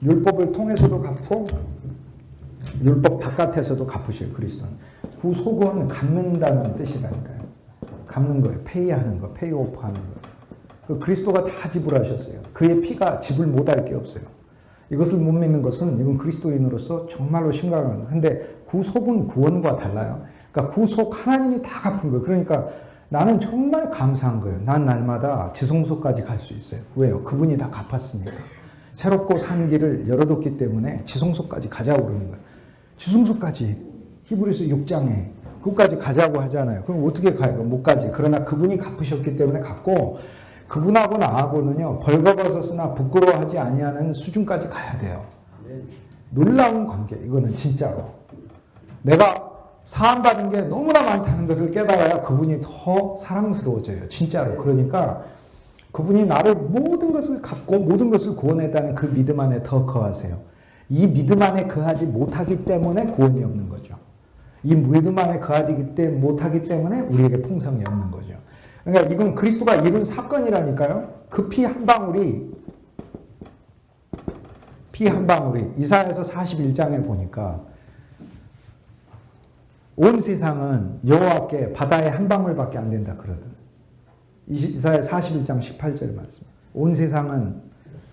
율법을 통해서도 갚고 율법 바깥에서도 갚으셔요. 그리스도는. 구속은 갚는다는 뜻이라니까요. 갚는 거예요. 페이하는 거, 페이오프 하는 거. 그리스도가 다 지불하셨어요. 그의 피가 지불 못할 게 없어요. 이것을 못 믿는 것은 이건 그리스도인으로서 정말로 심각한 거예요. 근데 구속은 구원과 달라요. 그러니까 구속 하나님이 다 갚은 거예요. 그러니까 나는 정말 감사한 거예요. 난 날마다 지성소까지 갈 수 있어요. 왜요? 그분이 다 갚았으니까. 새롭고 산 길을 열어뒀기 때문에 지성소까지 가자고 그러는 거예요. 지성소까지 히브리서 6장에 그것까지 가자고 하잖아요. 그럼 어떻게 가요? 못 가지. 그러나 그분이 갚으셨기 때문에 갔고 그분하고 나하고는요. 벌거벗었으나 부끄러워하지 아니하는 수준까지 가야 돼요. 놀라운 관계. 이거는 진짜로. 내가 사함받은 게 너무나 많다는 것을 깨달아야 그분이 더 사랑스러워져요. 진짜로. 그러니까 그분이 나를 모든 것을 갚고 모든 것을 구원했다는 그 믿음 안에 더 거하세요. 이 믿음 안에 거하지 못하기 때문에 구원이 없는 거죠. 이 믿음 안에 거하지 못하기 때문에 우리에게 풍성이 없는 거죠. 그러니까 이건 그리스도가 이룬 사건이라니까요. 그 피 한 방울이 이사야서 41장에 보니까 온 세상은 여호와께 바다의 한 방울밖에 안 된다 그러거든. 이사야 41장 18절 말씀. 온 세상은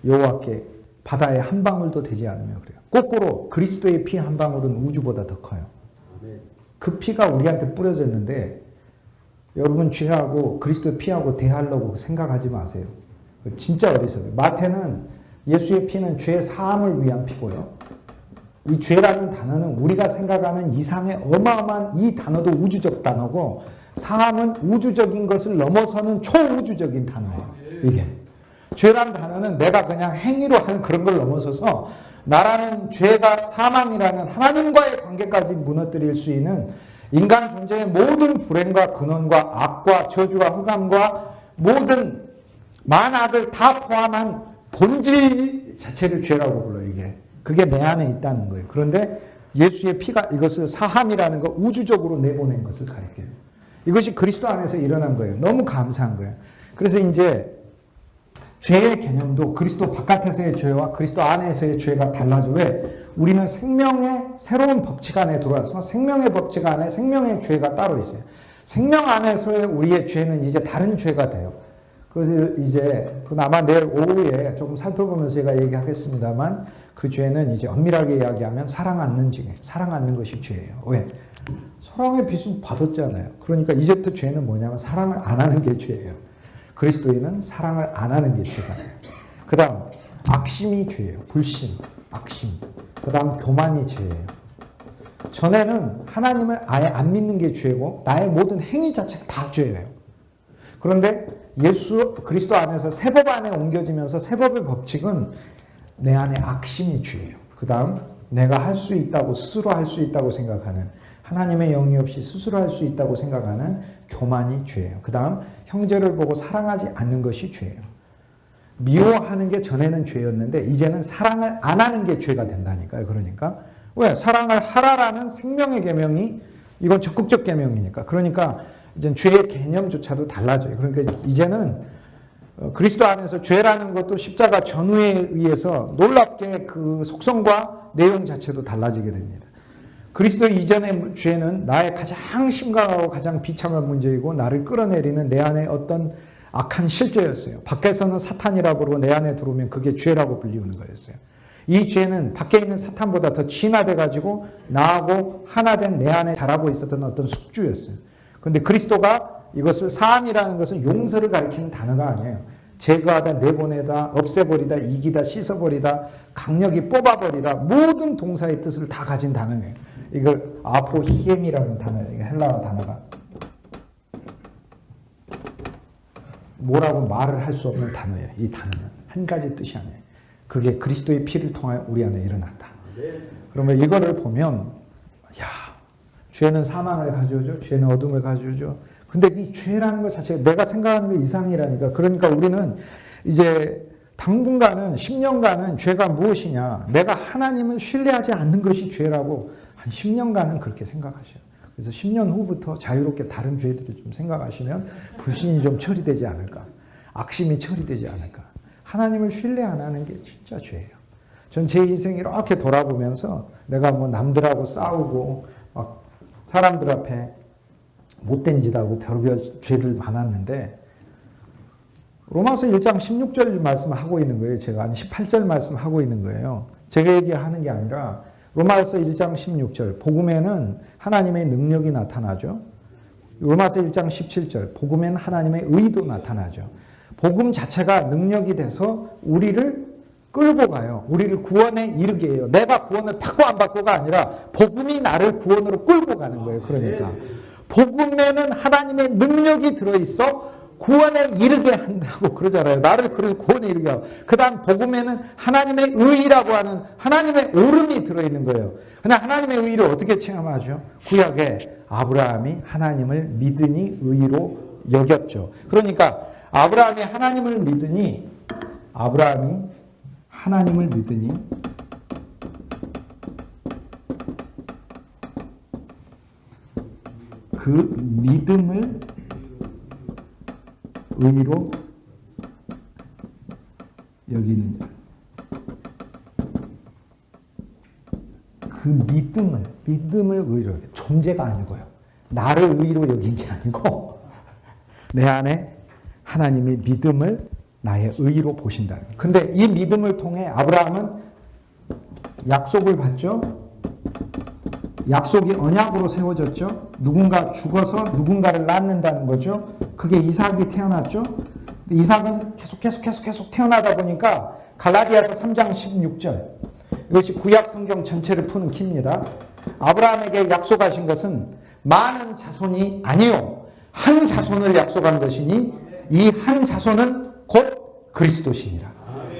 여호와께 바다의 한 방울도 되지 않으며 그래요. 거꾸로 그리스도의 피 한 방울은 우주보다 더 커요. 그 피가 우리한테 뿌려졌는데 여러분 죄하고 그리스도의 피하고 대하려고 생각하지 마세요. 진짜 어리석어요. 마태는 예수의 피는 죄 사함을 위한 피고요. 이 죄라는 단어는 우리가 생각하는 이상의 어마어마한 이 단어도 우주적 단어고 사함은 우주적인 것을 넘어서는 초우주적인 단어예요. 이게. 죄라는 단어는 내가 그냥 행위로 하는 그런 걸 넘어서서 나라는 죄가 사망이라는 하나님과의 관계까지 무너뜨릴 수 있는 인간 존재의 모든 불행과 근원과 악과 저주와 흑암과 모든 만악을 다 포함한 본질 자체를 죄라고 불러요. 이게. 그게 내 안에 있다는 거예요. 그런데 예수의 피가 이것을 사함이라는 거 우주적으로 내보낸 것을 가리켜요. 이것이 그리스도 안에서 일어난 거예요. 너무 감사한 거예요. 그래서 이제 죄의 개념도 그리스도 바깥에서의 죄와 그리스도 안에서의 죄가 달라져. 왜? 우리는 생명의 새로운 법칙 안에 들어와서 생명의 법칙 안에 생명의 죄가 따로 있어요. 생명 안에서의 우리의 죄는 이제 다른 죄가 돼요. 그래서 이제 아마 내일 오후에 조금 살펴보면서 제가 얘기하겠습니다만 그 죄는 이제 엄밀하게 이야기하면 사랑 않는 것이 죄예요. 왜? 사랑의 빚은 받았잖아요. 그러니까 이제부터 죄는 뭐냐면 사랑을 안 하는 게 죄예요. 그리스도인은 사랑을 안 하는 게 죄가 돼요. 그 다음 악심이 죄예요. 불신, 악심. 그 다음 교만이 죄예요. 전에는 하나님을 아예 안 믿는 게 죄고 나의 모든 행위 자체가 다 죄예요. 그런데 예수 그리스도 안에서 새법 안에 옮겨지면서 새법의 법칙은 내 안에 악심이 죄예요. 그 다음 내가 할 수 있다고 스스로 할 수 있다고 생각하는 하나님의 영이 없이 스스로 할 수 있다고 생각하는 교만이 죄예요. 그 다음 형제를 보고 사랑하지 않는 것이 죄예요. 미워하는 게 전에는 죄였는데 이제는 사랑을 안 하는 게 죄가 된다니까요. 그러니까 왜? 사랑을 하라라는 생명의 계명이 이건 적극적 계명이니까. 그러니까 이제 죄의 개념조차도 달라져요. 그러니까 이제는 그리스도 안에서 죄라는 것도 십자가 전후에 의해서 놀랍게 그 속성과 내용 자체도 달라지게 됩니다. 그리스도 이전의 죄는 나의 가장 심각하고 가장 비참한 문제이고 나를 끌어내리는 내 안에 어떤 악한 실제였어요. 밖에서는 사탄이라고 그러고 내 안에 들어오면 그게 죄라고 불리우는 거였어요. 이 죄는 밖에 있는 사탄보다 더 진화돼 가지고 나하고 하나 된 내 안에 자라고 있었던 어떤 숙주였어요. 그런데 그리스도가 이것을 사함이라는 것은 용서를 가리키는 단어가 아니에요. 제거하다, 내보내다, 없애버리다, 이기다, 씻어버리다, 강력히 뽑아버리다 모든 동사의 뜻을 다 가진 단어예요. 이걸 아포히엠이라는 단어예요. 헬라어 단어가. 뭐라고 말을 할 수 없는 단어예요. 이 단어는. 한 가지 뜻이 아니에요. 그게 그리스도의 피를 통하여 우리 안에 일어났다. 그러면 이거를 보면 야, 죄는 사망을 가져오죠. 죄는 어둠을 가져오죠. 근데 이 죄라는 것 자체가 내가 생각하는 게 이상이라니까. 그러니까 우리는 이제 당분간은 10년간은 죄가 무엇이냐. 내가 하나님을 신뢰하지 않는 것이 죄라고 한 10년간은 그렇게 생각하셔요. 그래서 10년 후부터 자유롭게 다른 죄들을 좀 생각하시면 불신이 좀 처리되지 않을까. 악심이 처리되지 않을까. 하나님을 신뢰 안 하는 게 진짜 죄예요. 전 제 인생 이렇게 돌아보면서 내가 뭐 남들하고 싸우고 막 사람들 앞에 못된 짓 하고 별별 죄들 많았는데 로마서 1장 16절 말씀하고 있는 거예요. 제가 한 18절 말씀하고 있는 거예요. 제가 얘기하는 게 아니라 로마서 1장 16절 복음에는 하나님의 능력이 나타나죠. 로마서 1장 17절 복음에는 하나님의 의도 나타나죠. 복음 자체가 능력이 돼서 우리를 끌고 가요. 우리를 구원에 이르게 해요. 내가 구원을 받고 안 받고가 아니라 복음이 나를 구원으로 끌고 가는 거예요. 그러니까 복음에는 하나님의 능력이 들어있어 구원에 이르게 한다고 그러잖아요. 나를 구원에 이르게 하고. 그 다음 복음에는 하나님의 의라고 하는 하나님의 옳음이 들어있는 거예요. 그냥 하나님의 의를 어떻게 체험하죠? 구약에 아브라함이 하나님을 믿으니 의로 여겼죠. 그러니까 아브라함이 하나님을 믿으니 그 믿음을 의로 여기는 자. 그 믿음을 의로 여기. 존재가 아니고요. 나를 의로 여긴 게 아니고 내 안에 하나님의 믿음을 나의 의로 보신다는 거예요. 근데 이 믿음을 통해 아브라함은 약속을 받죠. 약속이 언약으로 세워졌죠. 누군가 죽어서 누군가를 낳는다는 거죠. 그게 이삭이 태어났죠. 이삭은 계속 태어나다 보니까 갈라디아서 3장 16절 이것이 구약 성경 전체를 푸는 키입니다. 아브라함에게 약속하신 것은 많은 자손이 아니요 한 자손을 약속한 것이니 이 한 자손은 곧 그리스도시니라.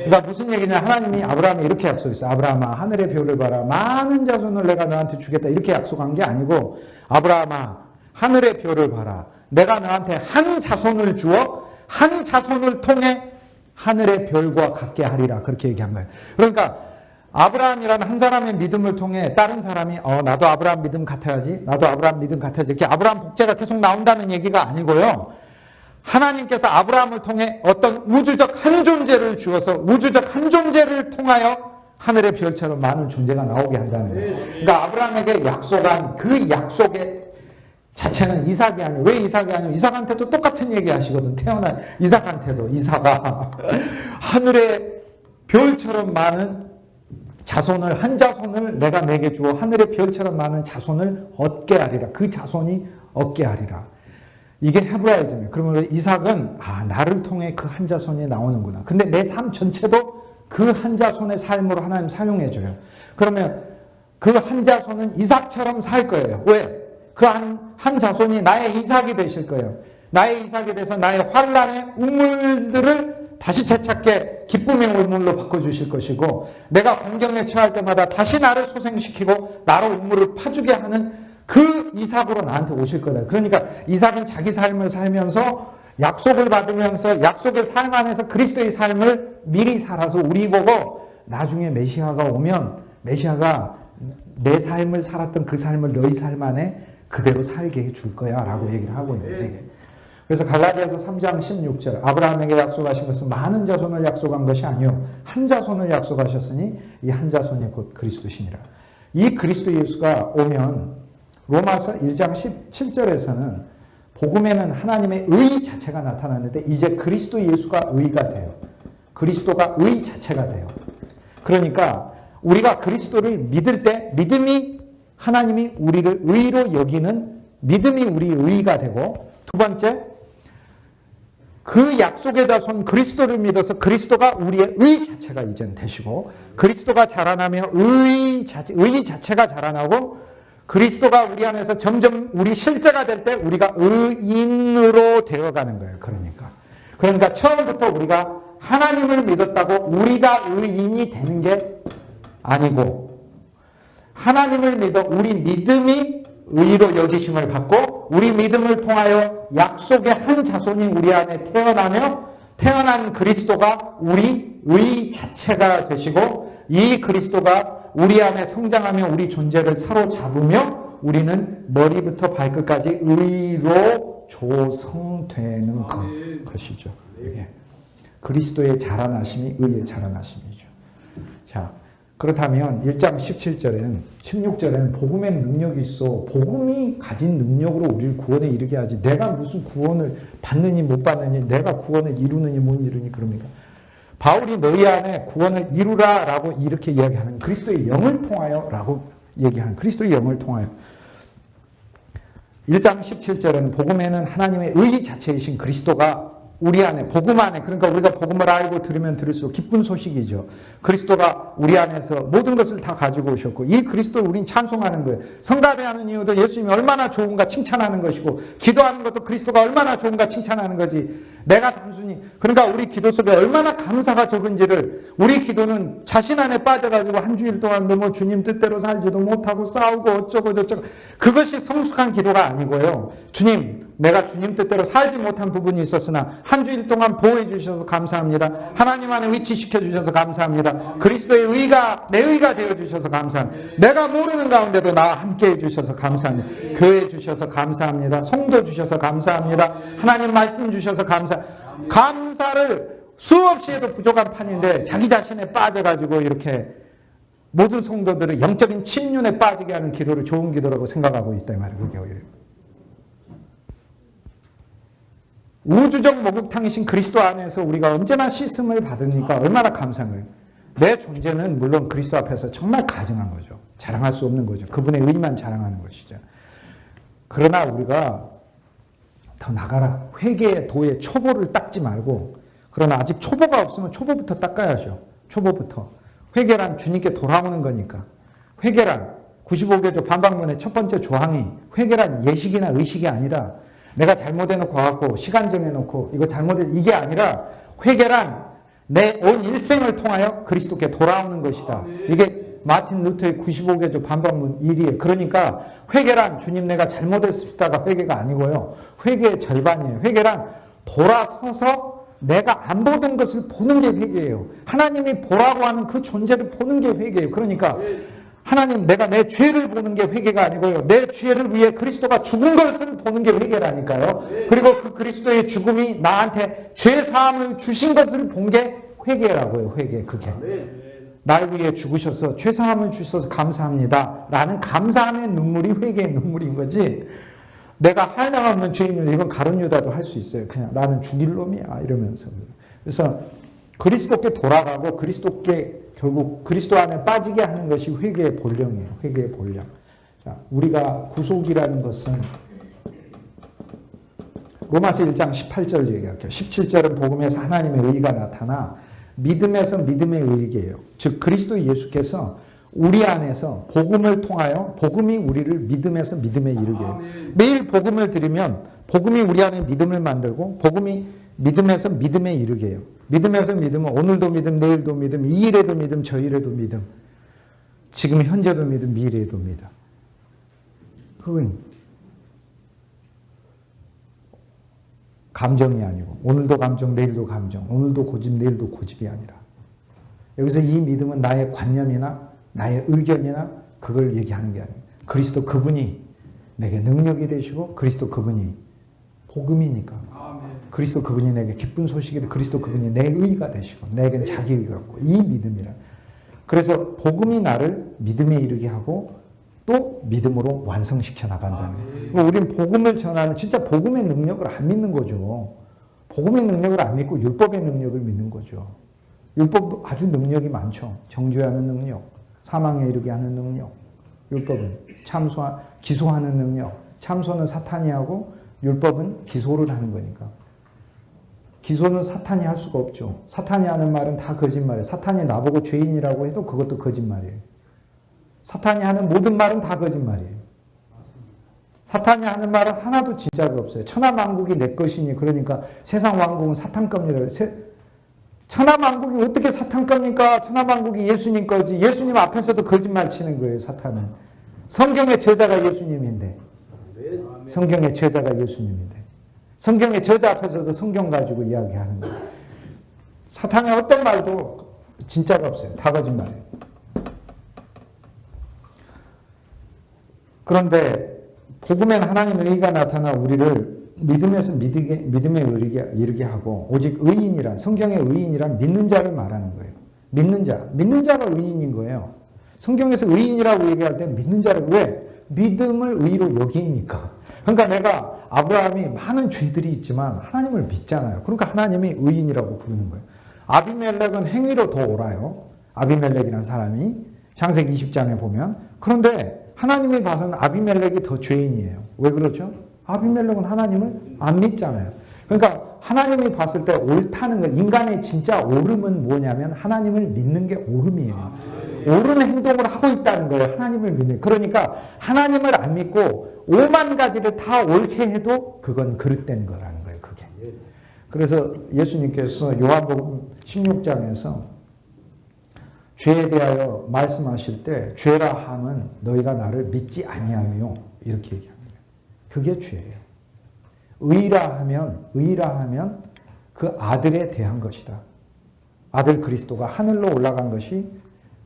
그러니까 무슨 얘기냐? 하나님이 아브라함에 이렇게 약속했어요. 아브라함아 하늘의 별을 봐라. 많은 자손을 내가 너한테 주겠다. 이렇게 약속한 게 아니고 아브라함아 하늘의 별을 봐라. 내가 너한테 한 자손을 주어 한 자손을 통해 하늘의 별과 같게 하리라. 그렇게 얘기한 거예요. 그러니까 아브라함이라는 한 사람의 믿음을 통해 다른 사람이 나도 아브라함 믿음 같아야지. 나도 아브라함 믿음 같아야지. 이렇게 아브라함 복제가 계속 나온다는 얘기가 아니고요. 하나님께서 아브라함을 통해 어떤 우주적 한 존재를 주어서 우주적 한 존재를 통하여 하늘의 별처럼 많은 존재가 나오게 한다는 거예요. 그러니까 아브라함에게 약속한 그 약속의 자체는 이삭이 아니에요. 왜 이삭이 아니에요? 이삭한테도 똑같은 얘기 하시거든. 태어난 이삭한테도 이삭아 하늘의 별처럼 많은 자손을 한 자손을 내가 내게 주어 하늘의 별처럼 많은 자손을 얻게 하리라. 그 자손이 얻게 하리라. 이게 헤브라이즘이에요. 그러면 이삭은 나를 통해 그 한 자손이 나오는구나. 근데 내 삶 전체도 그 한 자손의 삶으로 하나님 사용해줘요. 그러면 그 한 자손은 이삭처럼 살 거예요. 왜? 그 한 자손이 나의 이삭이 되실 거예요. 나의 이삭이 돼서 나의 환란의 우물들을 다시 되찾게 기쁨의 우물로 바꿔주실 것이고 내가 공경에 처할 때마다 다시 나를 소생시키고 나로 우물을 파주게 하는 그 이삭으로 나한테 오실 거다. 그러니까 이삭은 자기 삶을 살면서 약속을 받으면서 약속의 삶 안에서 그리스도의 삶을 미리 살아서 우리 보고 나중에 메시아가 오면 메시아가 내 삶을 살았던 그 삶을 너희 삶 안에 그대로 살게 해줄 거야 라고 얘기를 하고 있는데 그래서 갈라디아서 3장 16절 아브라함에게 약속하신 것은 많은 자손을 약속한 것이 아니요 한 자손을 약속하셨으니 이 한 자손이 곧 그리스도시니라. 이 그리스도 예수가 오면 로마서 1장 17절에서는 복음에는 하나님의 의 자체가 나타났는데 이제 그리스도 예수가 의가 돼요. 그리스도가 의 자체가 돼요. 그러니까 우리가 그리스도를 믿을 때 믿음이 하나님이 우리를 의로 여기는 믿음이 우리 의가 되고 두 번째 그 약속의 자손 그리스도를 믿어서 그리스도가 우리의 의 자체가 이제는 되시고 그리스도가 자라나며 의 자체가 자라나고 그리스도가 우리 안에서 점점 우리 실제가 될 때 우리가 의인으로 되어가는 거예요. 그러니까 처음부터 우리가 하나님을 믿었다고 우리가 의인이 되는 게 아니고 하나님을 믿어 우리 믿음이 의로 여기심을 받고 우리 믿음을 통하여 약속의 한 자손이 우리 안에 태어나며 태어난 그리스도가 우리 의 자체가 되시고 이 그리스도가 우리 안에 성장하며 우리 존재를 사로잡으며 우리는 머리부터 발끝까지 의로 조성되는 것이죠. 이게 그리스도의 자라나심이 의의 자라나심이죠. 자, 그렇다면 1장 17절에는 16절에는 복음의 능력이 있어 복음이 가진 능력으로 우리를 구원에 이르게 하지 내가 무슨 구원을 받느니 못 받느니 내가 구원을 이루느니 못 이루니 그럽니까? 바울이 너희 안에 구원을 이루라 라고 이렇게 이야기하는 그리스도의 영을 통하여 라고 얘기하는 그리스도의 영을 통하여 1장 17절은 복음에는 하나님의 의 자체이신 그리스도가 우리 안에 복음 안에 그러니까 우리가 복음을 알고 들으면 들을수록 기쁜 소식이죠. 그리스도가 우리 안에서 모든 것을 다 가지고 오셨고 이 그리스도를 우린 찬송하는 거예요. 성가대하는 이유도 예수님이 얼마나 좋은가 칭찬하는 것이고 기도하는 것도 그리스도가 얼마나 좋은가 칭찬하는 거지. 내가 단순히 그러니까 우리 기도 속에 얼마나 감사가 적은지를 우리 기도는 자신 안에 빠져가지고 한 주일 동안 너무 주님 뜻대로 살지도 못하고 싸우고 어쩌고 저쩌고 그것이 성숙한 기도가 아니고요. 주님 내가 주님 뜻대로 살지 못한 부분이 있었으나 한 주일 동안 보호해 주셔서 감사합니다. 하나님 안에 위치시켜 주셔서 감사합니다. 그리스도의 의가 내 의가 되어 주셔서 감사합니다. 내가 모르는 가운데도 나와 함께 해 주셔서 감사합니다. 교회 주셔서 감사합니다. 성도 주셔서 감사합니다. 하나님 말씀 주셔서 감사를 수없이 해도 부족한 판인데 자기 자신에 빠져가지고 이렇게 모든 성도들을 영적인 침륜에 빠지게 하는 기도를 좋은 기도라고 생각하고 있다 이 말이에요. 그게 오히려. 우주적 목욕탕이신 그리스도 안에서 우리가 언제나 씻음을 받으니까 얼마나 감사한 거예요. 내 존재는 물론 그리스도 앞에서 정말 가증한 거죠. 자랑할 수 없는 거죠. 그분의 의만 자랑하는 것이죠. 그러나 우리가 더 나가라. 회개의 도의 초보를 닦지 말고 그러나 아직 초보가 없으면 초보부터 닦아야죠. 초보부터. 회개란 주님께 돌아오는 거니까. 회개란 95개조 반박문의 첫 번째 조항이 회개란 예식이나 의식이 아니라 내가 잘못해놓고 와갖고 시간 정해놓고 이거 잘못해 이게 아니라 회개란 내 온 일생을 통하여 그리스도께 돌아오는 것이다. 이게 마틴 루터의 95개조 반박문 1이에요. 그러니까 회개란 주님 내가 잘못했다가 회개가 아니고요. 회개의 절반이에요. 회개란 돌아서서 내가 안 보던 것을 보는 게 회개예요. 하나님이 보라고 하는 그 존재를 보는 게 회개예요. 그러니까 하나님 내가 내 죄를 보는 게 회개가 아니고요. 내 죄를 위해 그리스도가 죽은 것을 보는 게 회개라니까요. 그리고 그 그리스도의 죽음이 나한테 죄 사함을 주신 것을 본 게 회개라고요. 회개 그게. 날 위해 죽으셔서 죄 사함을 주셔서 감사합니다. 라는 감사함의 눈물이 회개의 눈물인 거지. 내가 한량없는 죄인을 이건 가룟 유다도 할 수 있어요. 그냥 나는 죽일 놈이야 이러면서. 그래서 그리스도께 돌아가고 그리스도께 결국 그리스도 안에 빠지게 하는 것이 회개의 본령이에요. 회개의 본령. 자, 우리가 구속이라는 것은 로마서 1장 18절 얘기할게요. 17절은 복음에서 하나님의 의가 나타나 믿음에서 믿음의 의이에요. 즉 그리스도 예수께서 우리 안에서 복음을 통하여 복음이 우리를 믿음에서 믿음에 이르게 해요. 매일 복음을 들으면 복음이 우리 안에 믿음을 만들고 복음이 믿음에서 믿음에 이르게 해요. 믿음에서 믿음은 오늘도 믿음, 내일도 믿음, 이 일에도 믿음, 저 일에도 믿음, 지금 현재도 믿음, 미래에도 믿음. 그건 감정이 아니고 오늘도 감정, 내일도 감정, 오늘도 고집, 내일도 고집이 아니라 여기서 이 믿음은 나의 관념이나 나의 의견이나 그걸 얘기하는 게 아니에요. 그리스도 그분이 내게 능력이 되시고 그리스도 그분이 복음이니까. 그리스도 그분이 내게 기쁜 소식이 돼. 그리스도 그분이 내 의가 되시고 내겐 자기 의가 없고 이 믿음이라. 그래서 복음이 나를 믿음에 이르게 하고 또 믿음으로 완성시켜 나간다는 거예요. 우리는 복음을 전하는 진짜 복음의 능력을 안 믿는 거죠. 복음의 능력을 안 믿고 율법의 능력을 믿는 거죠. 율법 아주 능력이 많죠. 정죄하는 능력, 사망에 이르게 하는 능력. 율법은 기소하는 능력. 참소는 사탄이 하고 율법은 기소를 하는 거니까. 기소는 사탄이 할 수가 없죠. 사탄이 하는 말은 다 거짓말이에요. 사탄이 나보고 죄인이라고 해도 그것도 거짓말이에요. 사탄이 하는 모든 말은 다 거짓말이에요. 사탄이 하는 말은 하나도 진짜가 없어요. 천하만국이 내 것이니 그러니까 세상 왕국은 사탄 겁니다. 천하만국이 어떻게 사탄 겁니까? 천하만국이 예수님 거지. 예수님 앞에서도 거짓말 치는 거예요. 사탄은. 성경의 저자가 예수님인데. 성경의 저자가 예수님인데. 성경의 저자 앞에서도 성경 가지고 이야기하는 거예요. 사탄의 어떤 말도 진짜가 없어요. 다 거짓말이에요. 그런데 복음엔 하나님의 의가 나타나 우리를 믿음에서 믿음에 이르게 하고 오직 의인이란 성경의 의인이란 믿는 자를 말하는 거예요. 믿는 자. 믿는 자가 의인인 거예요. 성경에서 의인이라고 얘기할 때 믿는 자를 왜? 믿음을 의로 여기니까. 그러니까 내가 아브라함이 많은 죄들이 있지만 하나님을 믿잖아요. 그러니까 하나님이 의인이라고 부르는 거예요. 아비멜렉은 행위로 더 옳아요. 아비멜렉이라는 사람이 창세기 20장에 보면. 그런데 하나님이 봐서는 아비멜렉이 더 죄인이에요. 왜 그렇죠? 아비멜렉은 하나님을 안 믿잖아요. 그러니까 하나님이 봤을 때 옳다는 건, 인간의 진짜 옳음은 뭐냐면 하나님을 믿는 게 옳음이에요. 옳은 행동을 하고 있다는 거예요. 하나님을 믿는. 그러니까 하나님을 안 믿고 5만 가지를 다 옳게 해도 그건 그릇된 거라는 거예요. 그게. 그래서 예수님께서 요한복음 16장에서 죄에 대하여 말씀하실 때 죄라 함은 너희가 나를 믿지 아니하며 이렇게 얘기합니다. 그게 죄예요. 의라 하면 그 아들에 대한 것이다. 아들 그리스도가 하늘로 올라간 것이,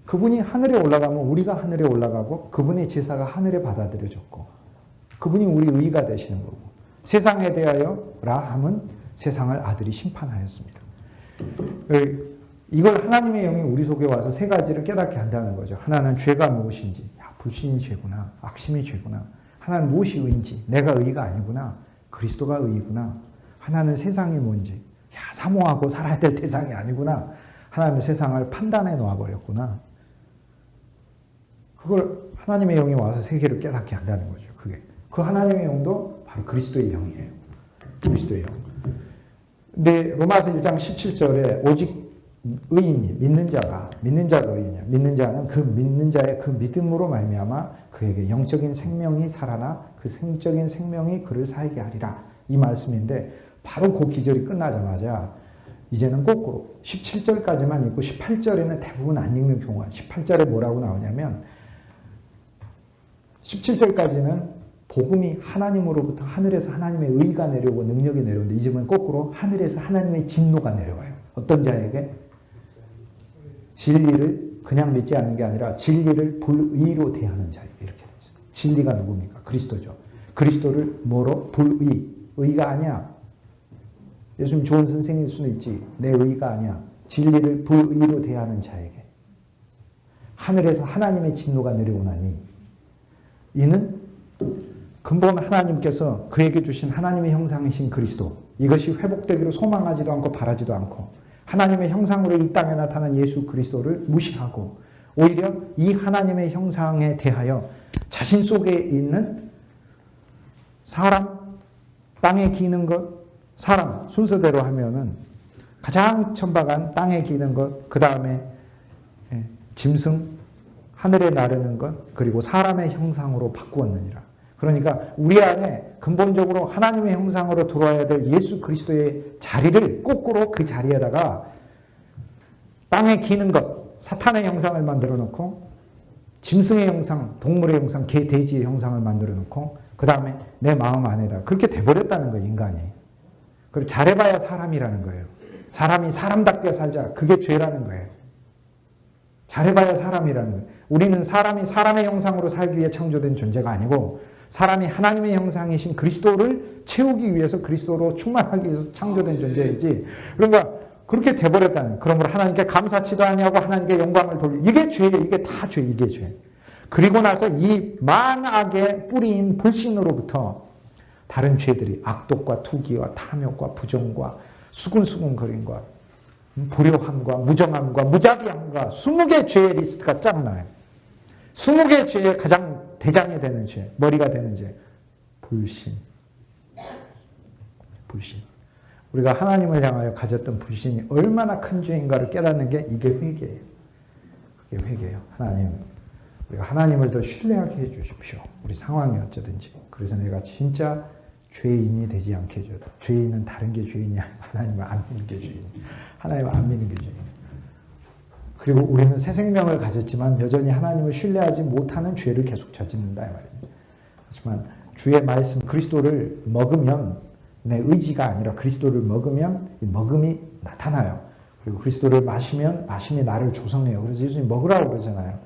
그분이 하늘에 올라가면 우리가 하늘에 올라가고 그분의 제사가 하늘에 받아들여졌고 그분이 우리 의가 되시는 거고, 세상에 대하여라 함은 세상을 아들이 심판하였습니다. 이걸 하나님의 영이 우리 속에 와서 세 가지를 깨닫게 한다는 거죠. 하나는 죄가 무엇인지, 불신이 죄구나, 악심이 죄구나. 하나는 무엇이 의인지, 내가 의가 아니구나, 그리스도가 의이구나. 하나는 세상이 뭔지, 사모하고 살아야 될 대상이 아니구나. 하나님은 세상을 판단해 놓아버렸구나. 그걸 하나님의 영이 와서 세계를 깨닫게 한다는 거죠. 그게. 그 하나님의 영도 바로 그리스도의 영이에요. 그리스도의 영. 근데 로마서 1장 17절에 오직 의인이, 믿는 자가 의인이야. 믿는 자는 그 믿는 자의 그 믿음으로 말미암아 그에게 영적인 생명이 살아나 그 생적인 생명이 그를 살게 하리라. 이 말씀인데 바로 그 기절이 끝나자마자 이제는 거꾸로 17절까지만 읽고 18절에는 대부분 안 읽는 경우가, 18절에 뭐라고 나오냐면 17절까지는 복음이 하나님으로부터, 하늘에서 하나님의 의가 내려오고 능력이 내려오는데 이제는 거꾸로 하늘에서 하나님의 진노가 내려와요. 어떤 자에게? 진리를 그냥 믿지 않는 게 아니라 진리를 불의로 대하는 자에게 이렇게 되어 있어요. 진리가 누굽니까? 그리스도죠. 그리스도를 뭐로? 불의. 의가 아니야. 예수님 좋은 선생일 수는 있지. 내 의가 아니야. 진리를 불의로 대하는 자에게 하늘에서 하나님의 진노가 내려오나니 이는 근본 하나님께서 그에게 주신 하나님의 형상이신 그리스도, 이것이 회복되기를 소망하지도 않고 바라지도 않고 하나님의 형상으로 이 땅에 나타난 예수 그리스도를 무시하고 오히려 이 하나님의 형상에 대하여 자신 속에 있는 사람, 땅에 기는 것, 사람 순서대로 하면은 가장 천박한 땅에 기는 것, 그 다음에 짐승, 하늘에 나르는 것, 그리고 사람의 형상으로 바꾸었느니라. 그러니까 우리 안에 근본적으로 하나님의 형상으로 돌아와야 될 예수 그리스도의 자리를 거꾸로 그 자리에다가 땅에 기는 것, 사탄의 형상을 만들어 놓고 짐승의 형상, 동물의 형상, 개, 돼지의 형상을 만들어 놓고 그 다음에 내 마음 안에다 그렇게 돼버렸다는 거예요, 인간이. 그리고 잘해봐야 사람이라는 거예요. 사람이 사람답게 살자. 그게 죄라는 거예요. 잘해봐야 사람이라는 거예요. 우리는 사람이 사람의 형상으로 살기 위해 창조된 존재가 아니고 사람이 하나님의 형상이신 그리스도를 채우기 위해서 그리스도로 충만하기 위해서 창조된 존재이지. 그러니까 그렇게 돼버렸다는, 그러므로 하나님께 감사치도 아니하고 하나님께 영광을 돌리고, 이게 죄예요. 이게 다 죄, 이게 죄. 그리고 나서 이 만악의 뿌리인 불신으로부터 다른 죄들이 악독과 투기와 탐욕과 부정과 수근수근거림과 불효함과 무정함과 무자비함과 20개 죄의 리스트가 쫙 나와요. 20개 죄의 가장 대장이 되는 죄, 머리가 되는 죄, 불신. 불신. 우리가 하나님을 향하여 가졌던 불신이 얼마나 큰 죄인가를 깨닫는 게 이게 회개예요. 그게 회개예요. 하나님, 우리가 하나님을 더 신뢰하게 해 주십시오. 우리 상황이 어쩌든지. 그래서 내가 진짜 죄인이 되지 않게 해줘요. 죄인은 다른 게 죄인이 아니라 하나님을 안 믿는 게 죄인이에요. 하나님을 안 믿는 게 죄인이에요. 그리고 우리는 새 생명을 가졌지만 여전히 하나님을 신뢰하지 못하는 죄를 계속 저짓는다 이 말입니다. 하지만 주의 말씀 그리스도를 먹으면 내 의지가 아니라 그리스도를 먹으면 이 먹음이 나타나요. 그리고 그리스도를 마시면 마심이 나를 조성해요. 그래서 예수님 먹으라고 그러잖아요.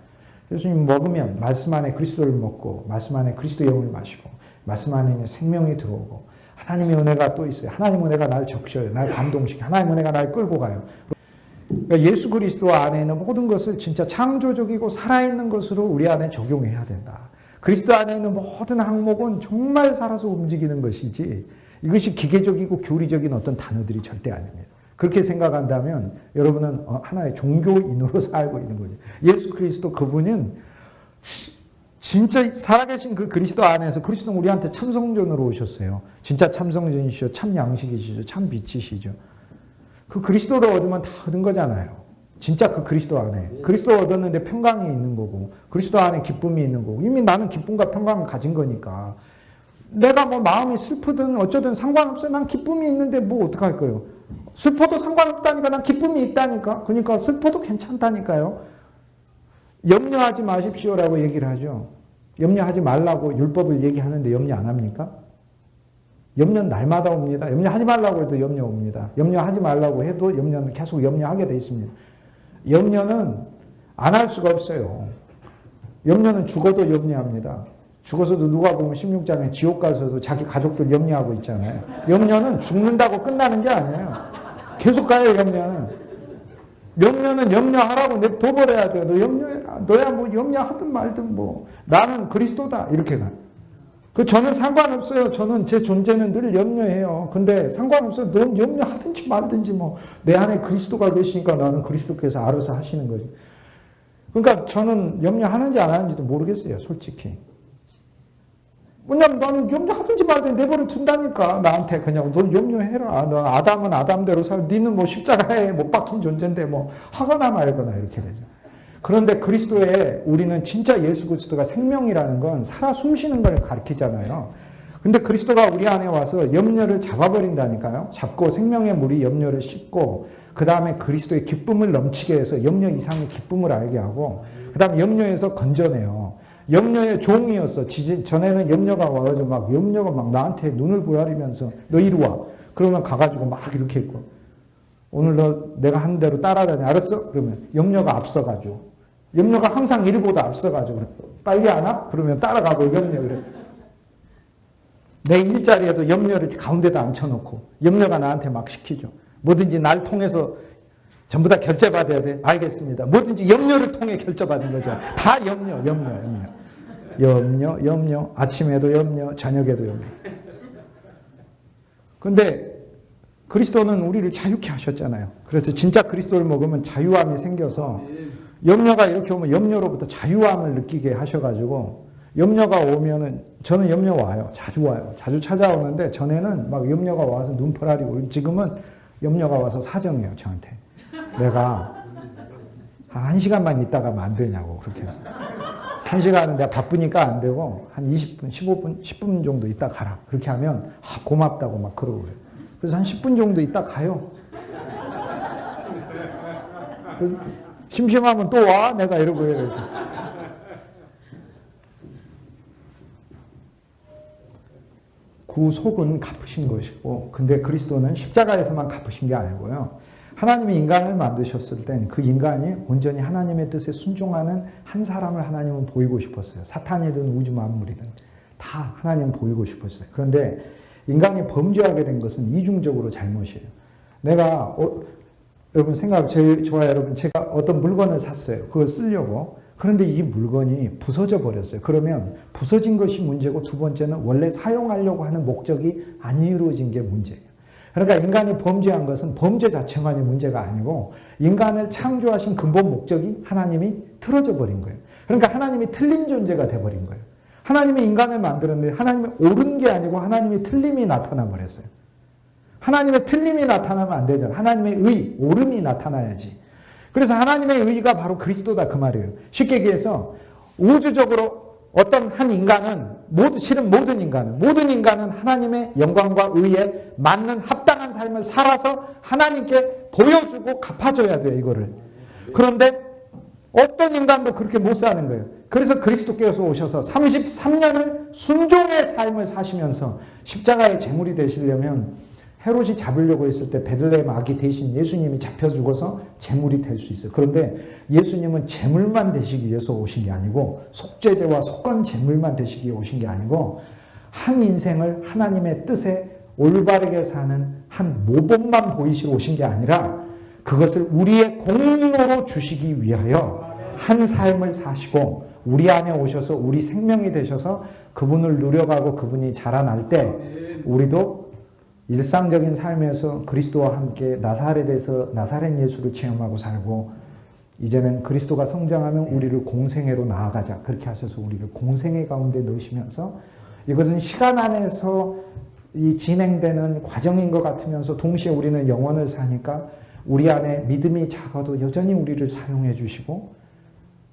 예수님 먹으면 말씀 안에 그리스도를 먹고 말씀 안에 그리스도의 영을 마시고 말씀 안에 있는 생명이 들어오고 하나님의 은혜가 또 있어요. 하나님의 은혜가 날 적셔요. 날 감동시켜요. 하나님의 은혜가 날 끌고 가요. 그러니까 예수 그리스도 안에 있는 모든 것을 진짜 창조적이고 살아있는 것으로 우리 안에 적용해야 된다. 그리스도 안에 있는 모든 항목은 정말 살아서 움직이는 것이지 이것이 기계적이고 교리적인 어떤 단어들이 절대 아닙니다. 그렇게 생각한다면 여러분은 하나의 종교인으로 살고 있는 거죠. 예수 그리스도 그분은 진짜 살아계신 그 그리스도 안에서 그리스도는 우리한테 참성전으로 오셨어요. 진짜 참성전이시죠. 참 양식이시죠. 참 빛이시죠. 그 그리스도를 얻으면 다 얻은 거잖아요. 진짜 그 그리스도 안에. 그리스도 얻었는데 평강이 있는 거고 그리스도 안에 기쁨이 있는 거고 이미 나는 기쁨과 평강을 가진 거니까 내가 뭐 마음이 슬프든 어쩌든 상관없어요. 난 기쁨이 있는데 뭐 어떡할 거예요. 슬퍼도 상관없다니까. 난 기쁨이 있다니까. 그러니까 슬퍼도 괜찮다니까요. 염려하지 마십시오라고 얘기를 하죠. 염려하지 말라고 율법을 얘기하는데 염려 안 합니까? 염려는 날마다 옵니다. 염려하지 말라고 해도 염려 옵니다. 염려하지 말라고 해도 염려는 계속 염려하게 돼 있습니다. 염려는 안 할 수가 없어요. 염려는 죽어도 염려합니다. 죽어서도 누가 보면 16장에 지옥 가서도 자기 가족들 염려하고 있잖아요. 염려는 죽는다고 끝나는 게 아니에요. 계속 가요, 염려는. 염려는 염려하라고 냅둬버려야 돼요. 너 염려해라. 너야 뭐 염려하든 말든 뭐. 나는 그리스도다. 이렇게 가. 저는 상관없어요. 저는 제 존재는 늘 염려해요. 근데 상관없어요. 넌 염려하든지 말든지 뭐. 내 안에 그리스도가 계시니까 나는 그리스도께서 알아서 하시는 거지. 그러니까 저는 염려하는지 안 하는지도 모르겠어요. 솔직히. 왜냐면 나는 염려하든지 말든지 내버려 둔다니까. 나한테 그냥 너 염려해라. 너 아담은 아담대로 살. 니는 뭐 십자가에 못 박힌 존재인데 뭐 하거나 말거나 이렇게 되죠. 그런데 그리스도에 우리는 진짜 예수 그리스도가 생명이라는 건 살아 숨쉬는 걸 가르치잖아요. 근데 그리스도가 우리 안에 와서 염려를 잡아버린다니까요. 잡고 생명의 물이 염려를 씻고 그 다음에 그리스도의 기쁨을 넘치게 해서 염려 이상의 기쁨을 알게 하고 그 다음에 염려에서 건져내요. 염려의 종이었어. 전에는 염려가 와가지고 막 염려가 막 나한테 눈을 부라리면서 너 이리 와. 그러면 가가지고 막 이렇게 있고 오늘 너 내가 한 대로 따라다녀. 알았어? 그러면 염려가 앞서가지고 염려가 항상 일보다 앞서가지고 빨리 안 와? 그러면 따라가고 염려 그래. 내 일자리에도 염려를 가운데다 앉혀놓고 염려가 나한테 막 시키죠. 뭐든지 날 통해서 전부 다 결제받아야 돼. 알겠습니다. 뭐든지 염려를 통해 결제받는 거죠. 다 염려. 염려. 아침에도 염려, 저녁에도 염려. 근데 그리스도는 우리를 자유케 하셨잖아요. 그래서 진짜 그리스도를 먹으면 자유함이 생겨서 염려가 이렇게 오면 염려로부터 자유함을 느끼게 하셔가지고 염려가 오면은 저는 염려 와요. 자주 와요. 자주 찾아오는데 전에는 막 염려가 와서 눈퍼라리고 지금은 염려가 와서 사정해요. 저한테. 내가 한 1시간만 있다가 하면 안 되냐고 그렇게 해서 1시간은 내가 바쁘니까 안 되고 한 20분, 15분, 10분 정도 있다 가라. 그렇게 하면 고맙다고 막 그러고 그래요. 그래서 한 10분 정도 있다 가요. 심심하면 또 와? 내가 이러고 해요. 그래서. 구속은 갚으신 것이고 근데 그리스도는 십자가에서만 갚으신 게 아니고요. 하나님이 인간을 만드셨을 땐 그 인간이 온전히 하나님의 뜻에 순종하는 한 사람을 하나님은 보이고 싶었어요. 사탄이든 우주 만물이든 다 하나님은 보이고 싶었어요. 그런데 인간이 범죄하게 된 것은 이중적으로 잘못이에요. 내가 여러분 저와 여러분 제가 어떤 물건을 샀어요. 그걸 쓰려고. 그런데 이 물건이 부서져 버렸어요. 그러면 부서진 것이 문제고 두 번째는 원래 사용하려고 하는 목적이 안 이루어진 게 문제예요. 그러니까 인간이 범죄한 것은 범죄 자체만이 문제가 아니고 인간을 창조하신 근본 목적이 하나님이 틀어져 버린 거예요. 그러니까 하나님이 틀린 존재가 돼버린 거예요. 하나님이 인간을 만들었는데 하나님이 옳은 게 아니고 하나님이 틀림이 나타나 버렸어요. 하나님의 틀림이 나타나면 안 되잖아요. 하나님의 의, 옳음이 나타나야지. 그래서 하나님의 의가 바로 그리스도다 그 말이에요. 쉽게 얘기해서 우주적으로 어떤 한 인간은 실은 모든 인간은 하나님의 영광과 의에 맞는 합당한 삶을 살아서 하나님께 보여주고 갚아줘야 돼요. 이거를. 그런데 어떤 인간도 그렇게 못 사는 거예요. 그래서 그리스도께서 오셔서 33년을 순종의 삶을 사시면서 십자가의 제물이 되시려면 헤롯이 잡으려고 했을 때 베들레헴 아기 대신 예수님이 잡혀 죽어서 제물이 될 수 있어요. 그런데 예수님은 제물만 되시기 위해서 오신 게 아니고 속죄제와 속건 제물만 되시기 위해 오신 게 아니고 한 인생을 하나님의 뜻에 올바르게 사는 한 모범만 보이시러 오신 게 아니라 그것을 우리의 공로로 주시기 위하여 한 삶을 사시고 우리 안에 오셔서 우리 생명이 되셔서 그분을 누려가고 그분이 자라날 때 우리도 일상적인 삶에서 그리스도와 함께 나사렛에서 나사렛 예수를 체험하고 살고 이제는 그리스도가 성장하면 우리를 공생애로 나아가자. 그렇게 하셔서 우리를 공생애 가운데 넣으시면서 이것은 시간 안에서 이 진행되는 과정인 것 같으면서 동시에 우리는 영원을 사니까 우리 안에 믿음이 작아도 여전히 우리를 사용해 주시고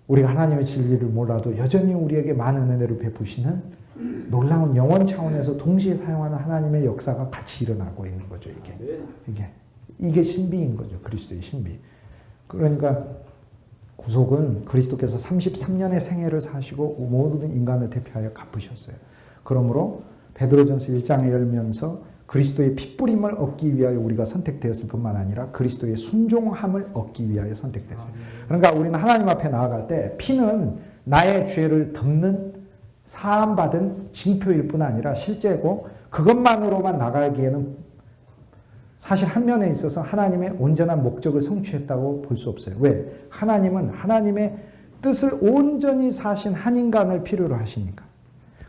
우리가 하나님의 진리를 몰라도 여전히 우리에게 많은 은혜를 베푸시는 놀라운 영원 차원에서 동시에 사용하는 하나님의 역사가 같이 일어나고 있는 거죠. 이게 신비인 거죠. 그리스도의 신비. 그러니까 구속은 그리스도께서 33년의 생애를 사시고 모든 인간을 대표하여 갚으셨어요. 그러므로 베드로전서 1장에 열면서 그리스도의 핏부림을 얻기 위하여 우리가 선택되었을 뿐만 아니라 그리스도의 순종함을 얻기 위하여 선택됐어요. 그러니까 우리는 하나님 앞에 나아갈 때 피는 나의 죄를 덮는 사함받은 징표일 뿐 아니라 실제고 그것만으로만 나가기에는 사실 한 면에 있어서 하나님의 온전한 목적을 성취했다고 볼 수 없어요. 왜? 하나님은 하나님의 뜻을 온전히 사신 한 인간을 필요로 하시니까.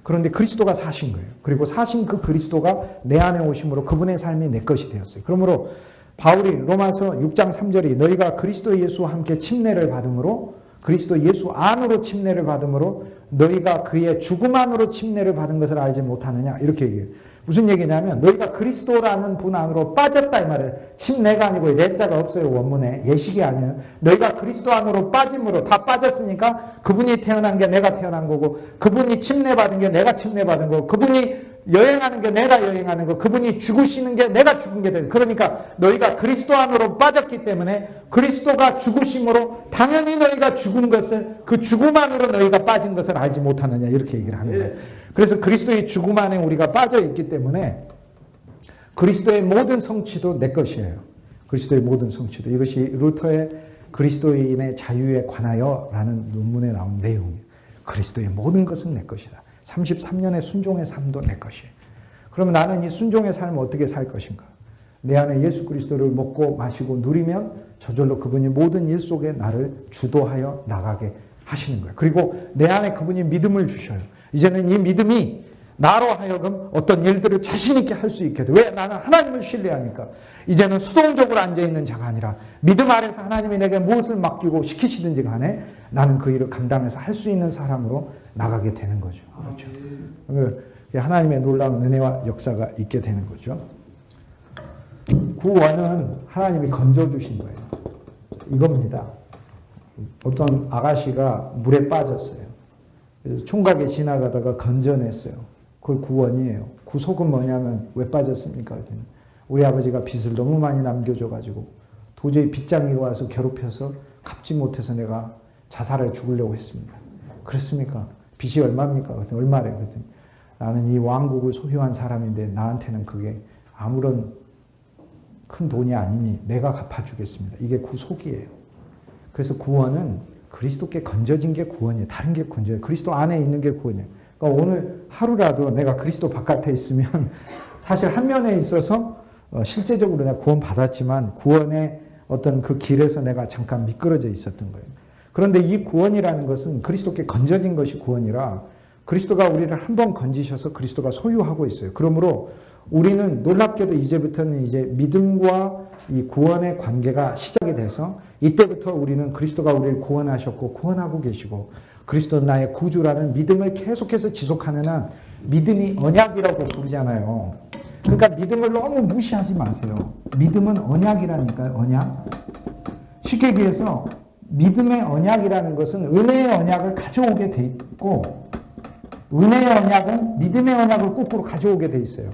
그런데 그리스도가 사신 거예요. 그리고 사신 그 그리스도가 내 안에 오심으로 그분의 삶이 내 것이 되었어요. 그러므로 바울이 로마서 6장 3절이 너희가 그리스도 예수와 함께 침례를 받음으로 그리스도 예수 안으로 침례를 받음으로 너희가 그의 죽음 안으로 침례를 받은 것을 알지 못하느냐 이렇게 얘기해요. 무슨 얘기냐면 너희가 그리스도라는 분 안으로 빠졌다 이 말이에요. 침례가 아니고 내자가 없어요. 원문에. 예식이 아니에요. 너희가 그리스도 안으로 빠짐으로 다 빠졌으니까 그분이 태어난 게 내가 태어난 거고 그분이 침례받은 게 내가 침례받은 거고 그분이 여행하는 게 내가 여행하는 거 그분이 죽으시는 게 내가 죽은 게 되는 그러니까 너희가 그리스도 안으로 빠졌기 때문에 그리스도가 죽으심으로 당연히 너희가 죽은 것을 그 죽음 안으로 너희가 빠진 것을 알지 못하느냐 이렇게 얘기를 하는 거예요. 그래서 그리스도의 죽음 안에 우리가 빠져 있기 때문에 그리스도의 모든 성취도 내 것이에요. 그리스도의 모든 성취도. 이것이 루터의 그리스도인의 자유에 관하여라는 논문에 나온 내용이에요. 그리스도의 모든 것은 내 것이다. 33년의 순종의 삶도 내 것이에요. 그러면 나는 이 순종의 삶을 어떻게 살 것인가? 내 안에 예수 그리스도를 먹고 마시고 누리면 저절로 그분이 모든 일 속에 나를 주도하여 나가게 하시는 거예요. 그리고 내 안에 그분이 믿음을 주셔요. 이제는 이 믿음이 나로 하여금 어떤 일들을 자신 있게 할 수 있게 돼. 왜? 나는 하나님을 신뢰하니까. 이제는 수동적으로 앉아있는 자가 아니라 믿음 아래서 하나님이 내게 무엇을 맡기고 시키시든지 간에 나는 그 일을 감당해서 할 수 있는 사람으로 나가게 되는 거죠. 그렇죠. 하나님의 놀라운 은혜와 역사가 있게 되는 거죠. 구원은 하나님이 건져주신 거예요. 이겁니다. 어떤 아가씨가 물에 빠졌어요. 그래서 총각이 지나가다가 건져냈어요. 그걸 구원이에요. 구속은 뭐냐면 왜 빠졌습니까? 우리 아버지가 빚을 너무 많이 남겨줘가지고 도저히 빚장이가 와서 괴롭혀서 갚지 못해서 내가 자살해 죽으려고 했습니다. 그랬습니까? 빚이 얼마입니까? 얼마래? 그랬더니 나는 이 왕국을 소유한 사람인데 나한테는 그게 아무런 큰 돈이 아니니 내가 갚아주겠습니다. 이게 구속이에요. 그래서 구원은 그리스도께 건져진 게 구원이에요. 다른 게 구원이에요. 그리스도 안에 있는 게 구원이에요. 그러니까 오늘 하루라도 내가 그리스도 바깥에 있으면 사실 한 면에 있어서 실제적으로 내가 구원 받았지만 구원의 어떤 그 길에서 내가 잠깐 미끄러져 있었던 거예요. 그런데 이 구원이라는 것은 그리스도께 건져진 것이 구원이라 그리스도가 우리를 한번 건지셔서 그리스도가 소유하고 있어요. 그러므로 우리는 놀랍게도 이제부터는 이제 믿음과 이 구원의 관계가 시작이 돼서 이때부터 우리는 그리스도가 우리를 구원하셨고 구원하고 계시고 그리스도는 나의 구주라는 믿음을 계속해서 지속하는 한 믿음이 언약이라고 부르잖아요. 그러니까 믿음을 너무 무시하지 마세요. 믿음은 언약이라니까요. 언약. 쉽게 얘기해서 믿음의 언약이라는 것은 은혜의 언약을 가져오게 돼 있고 은혜의 언약은 믿음의 언약을 거꾸로 가져오게 돼 있어요.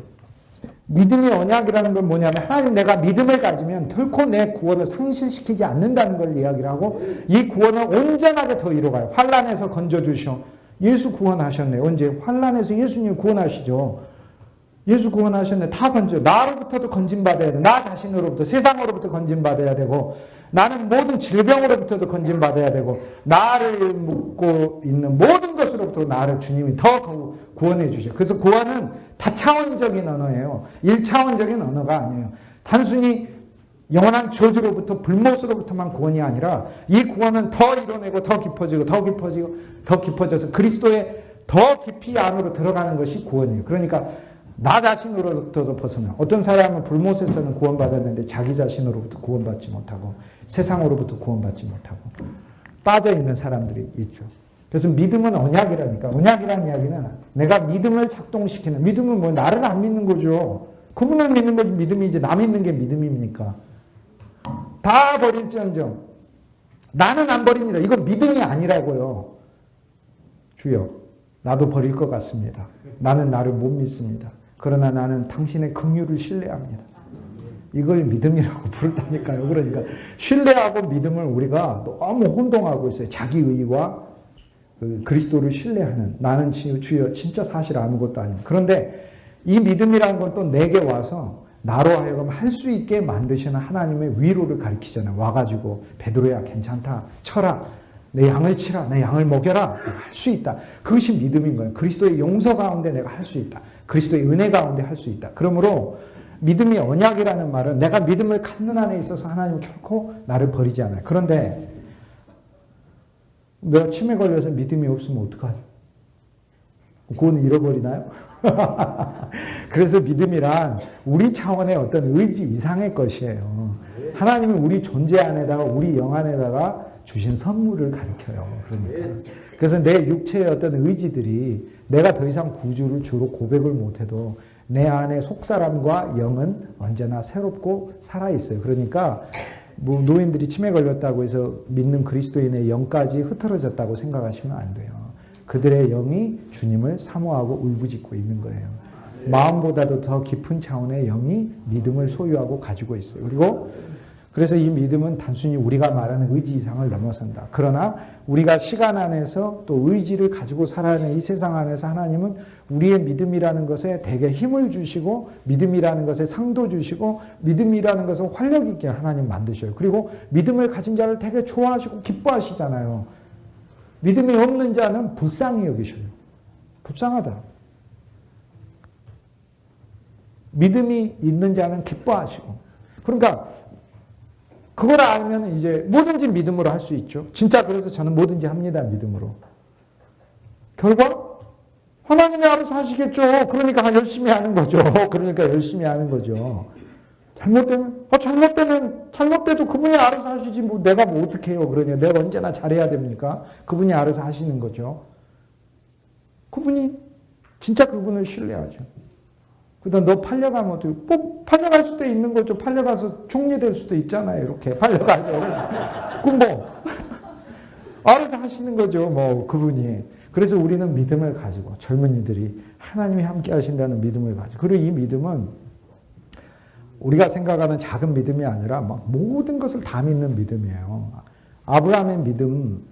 믿음의 언약이라는 건 뭐냐면 하나님 내가 믿음을 가지면 결코 내 구원을 상실시키지 않는다는 걸 이야기를 하고 이 구원을 온전하게 더 이뤄가요. 환난에서 건져주셔. 예수 구원하셨네. 언제? 환난에서 예수님 구원하시죠. 예수 구원하셨네. 다 건져. 나로부터도 건진받아야 돼. 나 자신으로부터 세상으로부터 건진받아야 되고 나는 모든 질병으로부터도 건진받아야 되고 나를 묶고 있는 모든 것으로부터 나를 주님이 더 구원해 주셔. 그래서 구원은 다차원적인 언어예요. 1차원적인 언어가 아니에요. 단순히 영원한 저주로부터 불못으로부터만 구원이 아니라 이 구원은 더 이뤄내고 더 깊어지고 더 깊어지고 더 깊어져서 그리스도의 더 깊이 안으로 들어가는 것이 구원이에요. 그러니까 나 자신으로부터도 벗어나. 어떤 사람은 불못에서는 구원받았는데 자기 자신으로부터 구원받지 못하고 세상으로부터 구원받지 못하고 빠져있는 사람들이 있죠. 그래서 믿음은 언약이라니까. 언약이라는 이야기는 내가 믿음을 작동시키는, 믿음은 뭐 나를 안 믿는 거죠. 그분을 믿는 것이 믿음이지 나 믿는 게 믿음입니까? 다 버릴지언정 나는 안 버립니다. 이건 믿음이 아니라고요. 주여, 나도 버릴 것 같습니다. 나는 나를 못 믿습니다. 그러나 나는 당신의 긍휼을 신뢰합니다. 이걸 믿음이라고 부른다니까요. 그러니까 신뢰하고 믿음을 우리가 너무 혼동하고 있어요. 자기 의와 그리스도를 신뢰하는, 나는 주여 진짜 사실 아무것도 아닙니다. 그런데 이 믿음이라는 건 또 내게 와서 나로 하여금 할 수 있게 만드시는 하나님의 위로를 가리키잖아요. 와가지고 베드로야 괜찮다, 쳐라, 내 양을 치라, 내 양을 먹여라, 내가 할 수 있다. 그것이 믿음인 거예요. 그리스도의 용서 가운데 내가 할 수 있다. 그리스도의 은혜 가운데 할 수 있다. 그러므로 믿음이 언약이라는 말은 내가 믿음을 갖는 안에 있어서 하나님은 결코 나를 버리지 않아요. 그런데 내가 치매 걸려서 믿음이 없으면 어떡하죠? 그건 잃어버리나요? 그래서 믿음이란 우리 차원의 어떤 의지 이상의 것이에요. 하나님은 우리 존재 안에다가 우리 영 안에다가 주신 선물을 가리켜요. 그러니까. 그래서 내 육체의 어떤 의지들이 내가 더 이상 구주를 주로 고백을 못해도 내 안에 속사람과 영은 언제나 새롭고 살아있어요. 그러니까 뭐 노인들이 치매 걸렸다고 해서 믿는 그리스도인의 영까지 흐트러졌다고 생각하시면 안 돼요. 그들의 영이 주님을 사모하고 울부짖고 있는 거예요. 마음보다도 더 깊은 차원의 영이 믿음을 소유하고 가지고 있어요. 그리고 그래서 이 믿음은 단순히 우리가 말하는 의지 이상을 넘어선다. 그러나 우리가 시간 안에서 또 의지를 가지고 살아가는 이 세상 안에서 하나님은 우리의 믿음이라는 것에 되게 힘을 주시고 믿음이라는 것에 상도 주시고 믿음이라는 것을 활력 있게 하나님 만드셔요. 그리고 믿음을 가진 자를 되게 좋아하시고 기뻐하시잖아요. 믿음이 없는 자는 불쌍히 여기셔요. 불쌍하다. 믿음이 있는 자는 기뻐하시고. 그러니까 그걸 알면 이제 뭐든지 믿음으로 할 수 있죠. 진짜 그래서 저는 뭐든지 합니다. 믿음으로. 결과 하나님이 알아서 하시겠죠. 그러니까 열심히 하는 거죠. 그러니까 열심히 하는 거죠. 잘못돼도 그분이 알아서 하시지 뭐 내가 뭐 어떻게 해요. 그러냐. 내가 언제나 잘해야 됩니까? 그분이 알아서 하시는 거죠. 그분이 진짜 그분을 신뢰하죠. 그다음 너 팔려가면 어떻게? 뭐 팔려갈 수도 있는 거죠. 팔려가서 총리될 수도 있잖아요. 이렇게 팔려가서. 그럼 뭐 알아서 하시는 거죠. 뭐 그분이. 그래서 우리는 믿음을 가지고 젊은이들이 하나님이 함께 하신다는 믿음을 가지고. 그리고 이 믿음은 우리가 생각하는 작은 믿음이 아니라 막 모든 것을 다 믿는 믿음이에요. 아브라함의 믿음,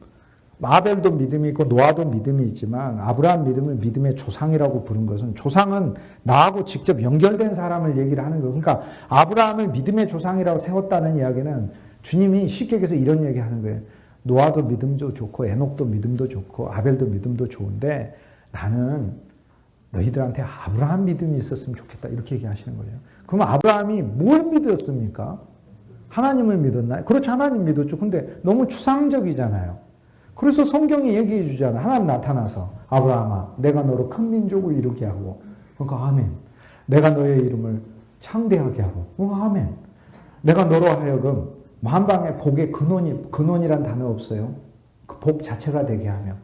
아벨도 믿음이 있고 노아도 믿음이 있지만 아브라함 믿음을 믿음의 조상이라고 부른 것은 조상은 나하고 직접 연결된 사람을 얘기를 하는 거예요. 그러니까 아브라함을 믿음의 조상이라고 세웠다는 이야기는 주님이 쉽게 얘기해서 이런 얘기하는 거예요. 노아도 믿음도 좋고 에녹도 믿음도 좋고 아벨도 믿음도 좋은데 나는 너희들한테 아브라함 믿음이 있었으면 좋겠다 이렇게 얘기하시는 거예요. 그럼 아브라함이 뭘 믿었습니까? 하나님을 믿었나요? 그렇죠. 하나님 믿었죠. 근데 너무 추상적이잖아요. 그래서 성경이 얘기해 주잖아요. 하나님 나타나서 아브라함아 내가 너로 큰 민족을 이루게 하고 그러니까 아멘. 내가 너의 이름을 창대하게 하고 아멘. 내가 너로 하여금 만방의 복의 근원이란 단어 없어요. 그 복 자체가 되게 하며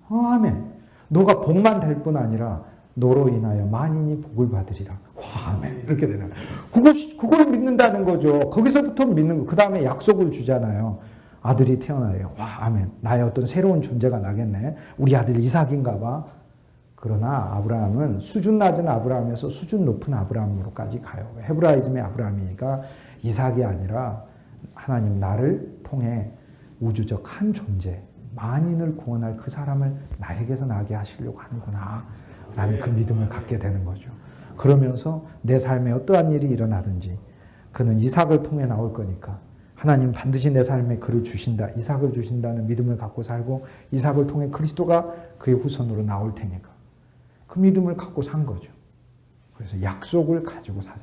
아멘. 너가 복만 될 뿐 아니라 너로 인하여 만인이 복을 받으리라. 와, 아멘. 이렇게 되는 거예요. 그걸 믿는다는 거죠. 거기서부터 믿는 거. 그 다음에 약속을 주잖아요. 아들이 태어나요. 와, 아멘. 나의 어떤 새로운 존재가 나겠네. 우리 아들 이삭인가 봐. 그러나 아브라함은 수준 낮은 아브라함에서 수준 높은 아브라함으로까지 가요. 헤브라이즘의 아브라함이니까 이삭이 아니라 하나님 나를 통해 우주적 한 존재, 만인을 구원할 그 사람을 나에게서 나게 하시려고 하는구나. 라는 그 믿음을 갖게 되는 거죠. 그러면서 내 삶에 어떠한 일이 일어나든지 그는 이삭을 통해 나올 거니까 하나님 반드시 내 삶에 그를 주신다. 이삭을 주신다는 믿음을 갖고 살고 이삭을 통해 그리스도가 그의 후손으로 나올 테니까 그 믿음을 갖고 산 거죠. 그래서 약속을 가지고 사자.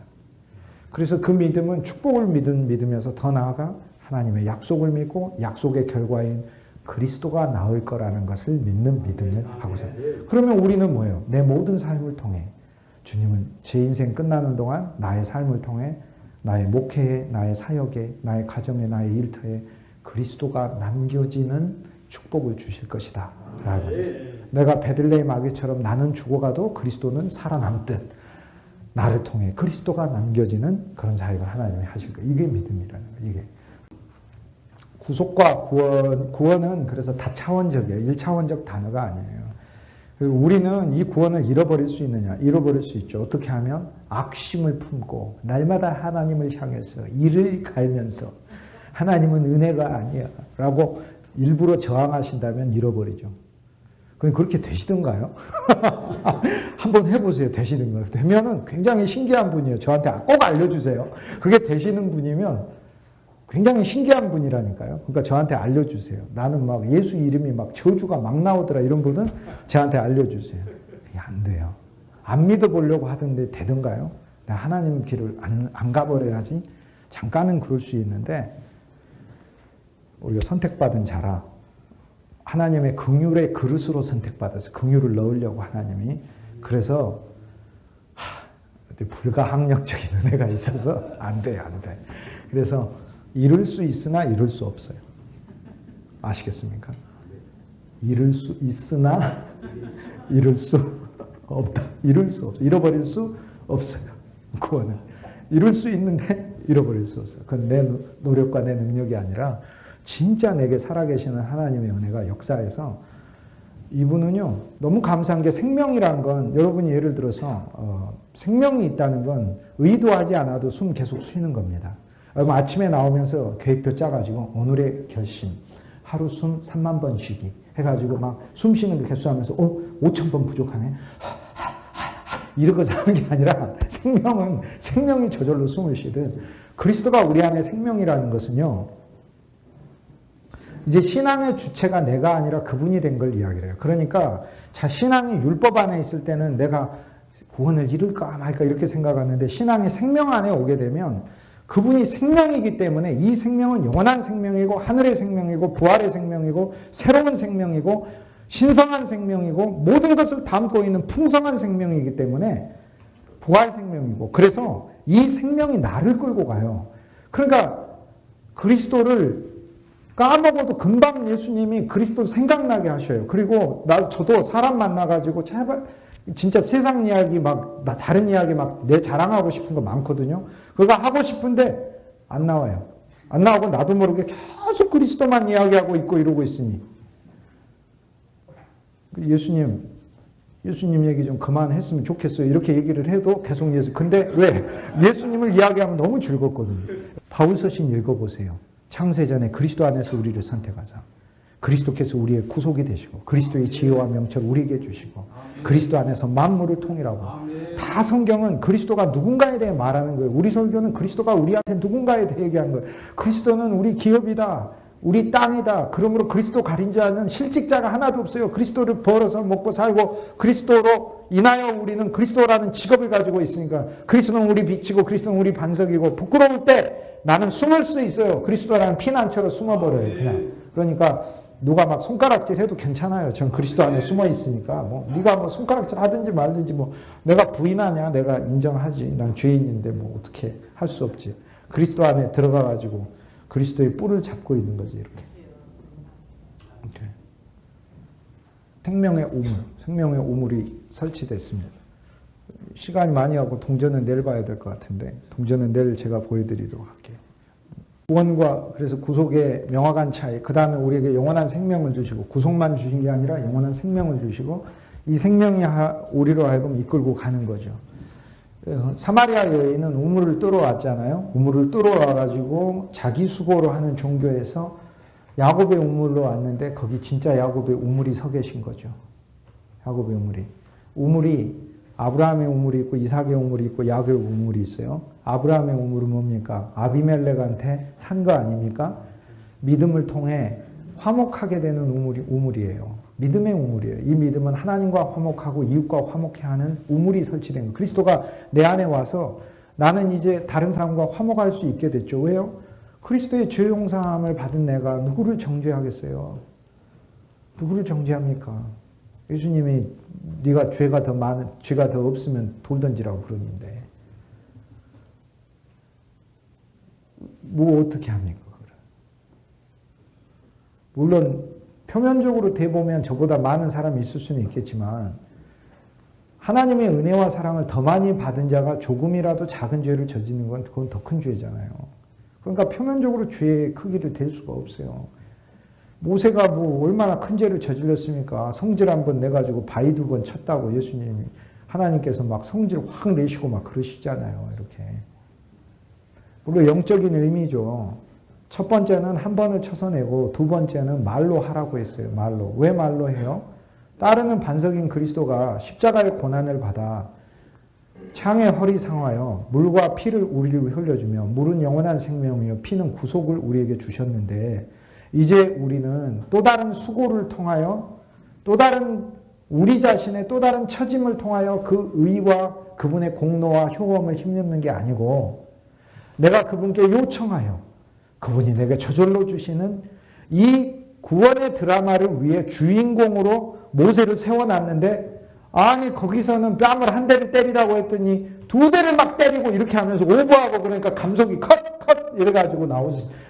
그래서 그 믿음은 축복을 믿으면서 더 나아가 하나님의 약속을 믿고 약속의 결과인 그리스도가 나올 거라는 것을 믿는 믿음을 하고자. 그러면 우리는 뭐예요? 내 모든 삶을 통해 주님은 제 인생 끝나는 동안 나의 삶을 통해 나의 목회에, 나의 사역에, 나의 가정에, 나의 일터에 그리스도가 남겨지는 축복을 주실 것이다. 라고. 내가 베들레헴 아기처럼 나는 죽어가도 그리스도는 살아남듯 나를 통해 그리스도가 남겨지는 그런 사역을 하나님이 하실 거예요. 이게 믿음이라는 거예요. 이게. 구속과 구원은 그래서 다차원적이에요. 1차원적 단어가 아니에요. 그리고 우리는 이 구원을 잃어버릴 수 있느냐? 잃어버릴 수 있죠. 어떻게 하면? 악심을 품고 날마다 하나님을 향해서 이를 갈면서 하나님은 은혜가 아니야 라고 일부러 저항하신다면 잃어버리죠. 그럼 그렇게 되시던가요? 한번 해보세요. 되시는가요? 되면은 굉장히 신기한 분이에요. 저한테 꼭 알려주세요. 그게 되시는 분이면 굉장히 신기한 분이라니까요. 그러니까 저한테 알려주세요. 나는 막 예수 이름이 막 저주가 막 나오더라 이런 분은 저한테 알려주세요. 그게 안 돼요. 안 믿어보려고 하던데 되던가요? 내가 하나님 길을 안 가버려야지. 잠깐은 그럴 수 있는데 우리가 선택받은 자라 하나님의 긍휼의 그릇으로 선택받아서 긍휼을 넣으려고 하나님이 그래서 불가항력적인 은혜가 있어서 안 돼. 그래서 이룰 수 있으나 이룰 수 없어요. 아시겠습니까? 이룰 수 있으나 이룰 수 없다. 이룰 수 없어. 잃어버릴 수 없어요. 구원은. 이룰 수 있는데 잃어버릴 수 없어요. 그건 내 노력과 내 능력이 아니라 진짜 내게 살아계시는 하나님의 은혜가 역사해서 이분은요. 너무 감사한 게 생명이란 건 여러분이 예를 들어서 생명이 있다는 건 의도하지 않아도 숨 계속 쉬는 겁니다. 여러분 아침에 나오면서 계획표 짜가지고 오늘의 결심 하루 숨 3만 번 쉬기 해가지고 막 숨 쉬는 거 개수하면서 5,000번 부족하네 이러고 자는 게 아니라 생명이 저절로 숨을 쉬듯 그리스도가 우리 안에 생명이라는 것은요 이제 신앙의 주체가 내가 아니라 그분이 된 걸 이야기를 해요. 그러니까 신앙이 율법 안에 있을 때는 내가 구원을 이룰까 말까 이렇게 생각하는데 신앙이 생명 안에 오게 되면 그분이 생명이기 때문에 이 생명은 영원한 생명이고 하늘의 생명이고 부활의 생명이고 새로운 생명이고 신성한 생명이고 모든 것을 담고 있는 풍성한 생명이기 때문에 부활 생명이고 그래서 이 생명이 나를 끌고 가요. 그러니까 그리스도를 까먹어도 금방 예수님이 그리스도 생각나게 하셔요. 그리고 저도 사람 만나가지고 제발 진짜 세상 이야기 다른 이야기 내 자랑하고 싶은 거 많거든요. 그거 하고 싶은데 안 나와요. 안 나오고 나도 모르게 계속 그리스도만 이야기하고 있고 이러고 있으니. 예수님 얘기 좀 그만했으면 좋겠어요. 이렇게 얘기를 해도 계속 근데 왜? 예수님을 이야기하면 너무 즐겁거든요. 바울서신 읽어보세요. 창세전에 그리스도 안에서 우리를 선택하사 그리스도께서 우리의 구속이 되시고 그리스도의 지혜와 명철을 우리에게 주시고 그리스도 안에서 만물을 통일하고 다 성경은 그리스도가 누군가에 대해 말하는 거예요. 우리 설교는 그리스도가 우리한테 누군가에 대해 얘기하는 거예요. 그리스도는 우리 기업이다. 우리 땅이다. 그러므로 그리스도 가린 자는 실직자가 하나도 없어요. 그리스도를 벌어서 먹고 살고 그리스도로 인하여 우리는 그리스도라는 직업을 가지고 있으니까 그리스도는 우리 빛이고 그리스도는 우리 반석이고 부끄러울 때 나는 숨을 수 있어요. 그리스도라는 피난처로 숨어버려요. 그냥. 그러니까 누가 막 손가락질 해도 괜찮아요. 전 그리스도 안에 숨어 있으니까 네가 손가락질 하든지 말든지 내가 부인하냐 내가 인정하지. 난 죄인인데 어떻게 할 수 없지. 그리스도 안에 들어가가지고 그리스도의 뿔을 잡고 있는 거지 이렇게. 생명의 우물이 설치됐습니다. 시간이 많이 하고 동전은 내일 봐야 될 것 같은데 동전은 내일 제가 보여드리도록 할게요. 구원과 그래서 구속의 명확한 차이, 그 다음에 우리에게 영원한 생명을 주시고 구속만 주신 게 아니라 영원한 생명을 주시고 이 생명이 우리로 하여금 이끌고 가는 거죠. 그래서 사마리아 여인은 우물을 뚫어 왔잖아요. 우물을 뚫어 와가지고 자기 수고로 하는 종교에서 야곱의 우물로 왔는데 거기 진짜 야곱의 우물이 서 계신 거죠. 야곱의 우물이 아브라함의 우물이 있고 이삭의 우물이 있고 야곱의 우물이 있어요. 아브라함의 우물은 뭡니까? 아비멜렉한테 산 거 아닙니까? 믿음을 통해 화목하게 되는 우물이에요. 믿음의 우물이에요. 이 믿음은 하나님과 화목하고 이웃과 화목해 하는 우물이 설치된 거예요. 그리스도가 내 안에 와서 나는 이제 다른 사람과 화목할 수 있게 됐죠. 왜요? 그리스도의 죄 용서함을 받은 내가 누구를 정죄하겠어요? 누구를 정죄합니까? 예수님이 네가 죄가 더 없으면 돌 던지라고 그러는데 뭐 어떻게 합니까? 물론 표면적으로 대보면 저보다 많은 사람이 있을 수는 있겠지만 하나님의 은혜와 사랑을 더 많이 받은 자가 조금이라도 작은 죄를 저지르는 건 그건 더 큰 죄잖아요. 그러니까 표면적으로 죄의 크기를 댈 수가 없어요. 모세가 뭐 얼마나 큰 죄를 저질렀습니까? 성질 한번 내가지고 바위 2번 쳤다고 예수님이 하나님께서 막 성질 확 내시고 막 그러시잖아요. 이렇게. 물론 영적인 의미죠. 첫 번째는 한 번을 쳐서 내고 두 번째는 말로 하라고 했어요. 말로. 왜 말로 해요? 따르는 반석인 그리스도가 십자가의 고난을 받아 창의 허리 상하여 물과 피를 우리를 흘려주며 물은 영원한 생명이요 피는 구속을 우리에게 주셨는데 이제 우리는 또 다른 수고를 통하여 또 다른 우리 자신의 또 다른 처짐을 통하여 그 의와 그분의 공로와 효험을 힘입는 게 아니고 내가 그분께 요청하여 그분이 내게 저절로 주시는 이 구원의 드라마를 위해 주인공으로 모세를 세워놨는데 아니 거기서는 뺨을 한 대를 때리라고 했더니 2대를 막 때리고 이렇게 하면서 오버하고 그러니까 감속이 컷 이래가지고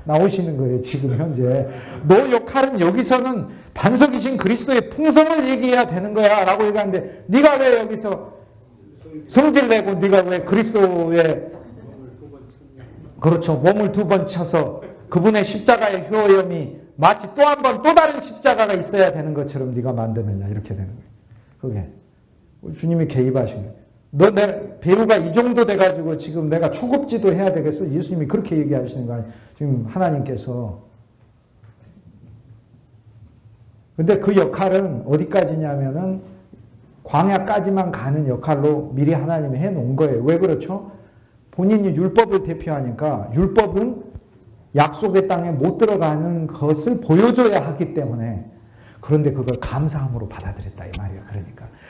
나오시는 거예요. 지금 현재 너 역할은 여기서는 반석이신 그리스도의 풍성을 얘기해야 되는 거야 라고 얘기하는데 네가 왜 여기서 성질내고 네가 왜 그리스도의 그렇죠. 몸을 2번 쳐서 그분의 십자가의 효염이 마치 또 한 번 또 다른 십자가가 있어야 되는 것처럼 네가 만드느냐 이렇게 되는 거예요. 그게 주님이 개입하신 거예요. 너 내 배우가 이 정도 돼가지고 지금 내가 초급지도 해야 되겠어? 예수님이 그렇게 얘기하시는 거 아니에요. 지금 하나님께서. 근데 그 역할은 어디까지냐면은 광야까지만 가는 역할로 미리 하나님이 해놓은 거예요. 왜 그렇죠? 본인이 율법을 대표하니까 율법은 약속의 땅에 못 들어가는 것을 보여줘야 하기 때문에 그런데 그걸 감사함으로 받아들였다 이 말이에요.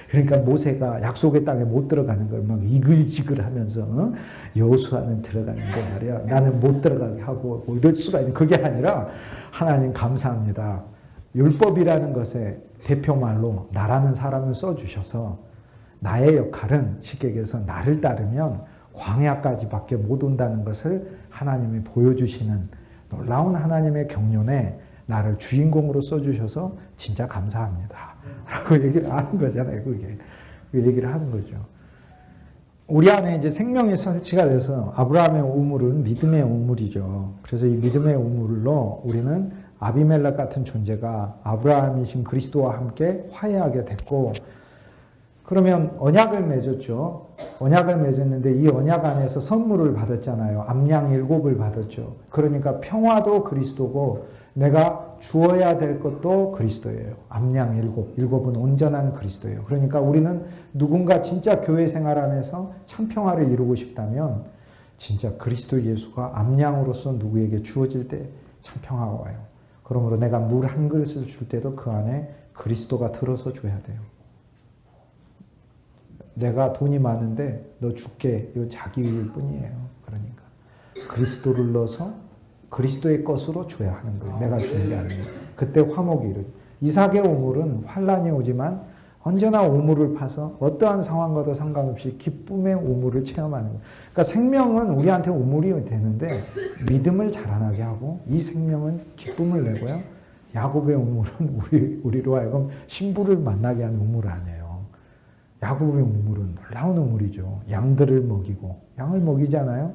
그러니까 모세가 약속의 땅에 못 들어가는 걸 막 이글지글 하면서 여호수아는 들어가는데 말이야 나는 못 들어가게 하고 뭐 이럴 수가 있는 그게 아니라 하나님 감사합니다. 율법이라는 것의 대표말로 나라는 사람을 써주셔서 나의 역할은 쉽게 얘기해서 나를 따르면 광야까지밖에 못 온다는 것을 하나님이 보여주시는 놀라운 하나님의 경륜에 나를 주인공으로 써주셔서 진짜 감사합니다. 라고 얘기를 하는 거잖아요. 그게. 그 얘기를 하는 거죠. 우리 안에 이제 생명이 설치가 돼서 아브라함의 우물은 믿음의 우물이죠. 그래서 이 믿음의 우물로 우리는 아비멜렉 같은 존재가 아브라함이신 그리스도와 함께 화해하게 됐고 그러면 언약을 맺었죠. 언약을 맺었는데 이 언약 안에서 선물을 받았잖아요. 암양 7을 받았죠. 그러니까 평화도 그리스도고 내가 주어야 될 것도 그리스도예요. 암양 7. 7은 온전한 그리스도예요. 그러니까 우리는 누군가 진짜 교회 생활 안에서 참 평화를 이루고 싶다면 진짜 그리스도 예수가 암양으로서 누구에게 주어질 때 참 평화가 와요. 그러므로 내가 물 한 그릇을 줄 때도 그 안에 그리스도가 들어서 줘야 돼요. 내가 돈이 많은데 너 줄게. 이 자기일 뿐이에요. 그러니까 그리스도를 넣어서 그리스도의 것으로 줘야 하는 거예요. 내가 주는 게 아니에요. 그때 화목이 이루어져요. 이삭의 우물은 환란이 오지만 언제나 우물을 파서 어떠한 상황과도 상관없이 기쁨의 우물을 체험하는 거예요. 그러니까 생명은 우리한테 우물이 되는데 믿음을 자라나게 하고 이 생명은 기쁨을 내고요. 야곱의 우물은 우리로 하여금 신부를 만나게 하는 우물 아니에요. 야곱의 우물은 놀라운 우물이죠. 양들을 먹이고 양을 먹이잖아요.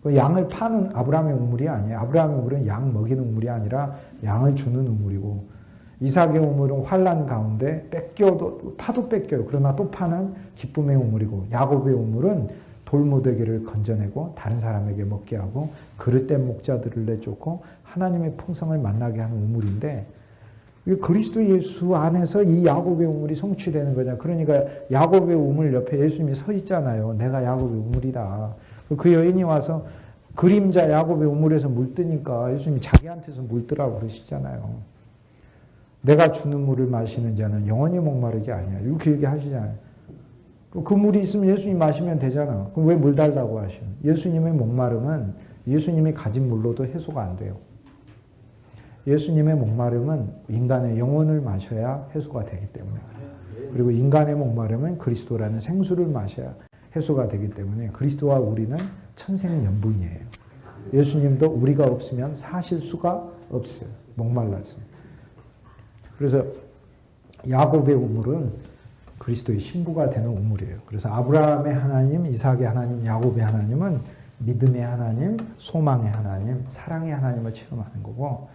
그 양을 파는 아브라함의 우물이 아니에요. 아브라함의 우물은 양 먹이는 우물이 아니라 양을 주는 우물이고 이삭의 우물은 환난 가운데 뺏겨도 파도 뺏겨요. 그러나 또 파는 기쁨의 우물이고 야곱의 우물은 돌무더기를 건져내고 다른 사람에게 먹게 하고 그릇된 목자들을 내쫓고 하나님의 풍성을 만나게 하는 우물인데 그리스도 예수 안에서 이 야곱의 우물이 성취되는 거잖아요. 그러니까 야곱의 우물 옆에 예수님이 서 있잖아요. 내가 야곱의 우물이다. 그 여인이 와서 그림자 야곱의 우물에서 물 뜨니까 예수님이 자기한테서 물 뜨라고 그러시잖아요. 내가 주는 물을 마시는 자는 영원히 목마르지 아니야. 이렇게 얘기하시잖아요. 그 물이 있으면 예수님 마시면 되잖아. 그럼 왜 물 달라고 하시는? 예수님의 목마름은 예수님이 가진 물로도 해소가 안 돼요. 예수님의 목마름은 인간의 영혼을 마셔야 해소가 되기 때문에 그래요. 그리고 인간의 목마름은 그리스도라는 생수를 마셔야 해소가 되기 때문에 그리스도와 우리는 천생연분이에요. 예수님도 우리가 없으면 사실 수가 없어요. 목말랐어요. 그래서 야곱의 우물은 그리스도의 신부가 되는 우물이에요. 그래서 아브라함의 하나님, 이삭의 하나님, 야곱의 하나님은 믿음의 하나님, 소망의 하나님, 사랑의 하나님을 체험하는 거고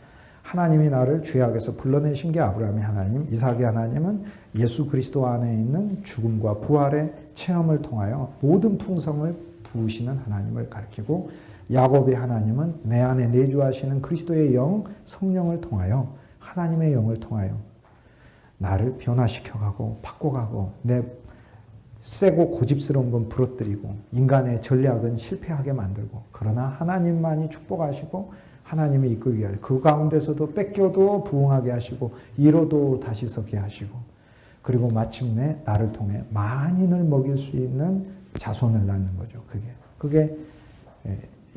하나님이 나를 죄악에서 불러내신 게 아브라함의 하나님, 이삭의 하나님은 예수 그리스도 안에 있는 죽음과 부활의 체험을 통하여 모든 풍성을 부으시는 하나님을 가리키고 야곱의 하나님은 내 안에 내주하시는 그리스도의 영, 성령을 통하여 하나님의 영을 통하여 나를 변화시켜가고 바꿔가고 내 세고 고집스러운 건 부러뜨리고 인간의 전략은 실패하게 만들고 그러나 하나님만이 축복하시고 하나님이 이끌게 하시고 그 가운데서도 뺏겨도 부흥하게 하시고 잃어도 다시 서게 하시고 그리고 마침내 나를 통해 만인을 먹일 수 있는 자손을 낳는 거죠. 그게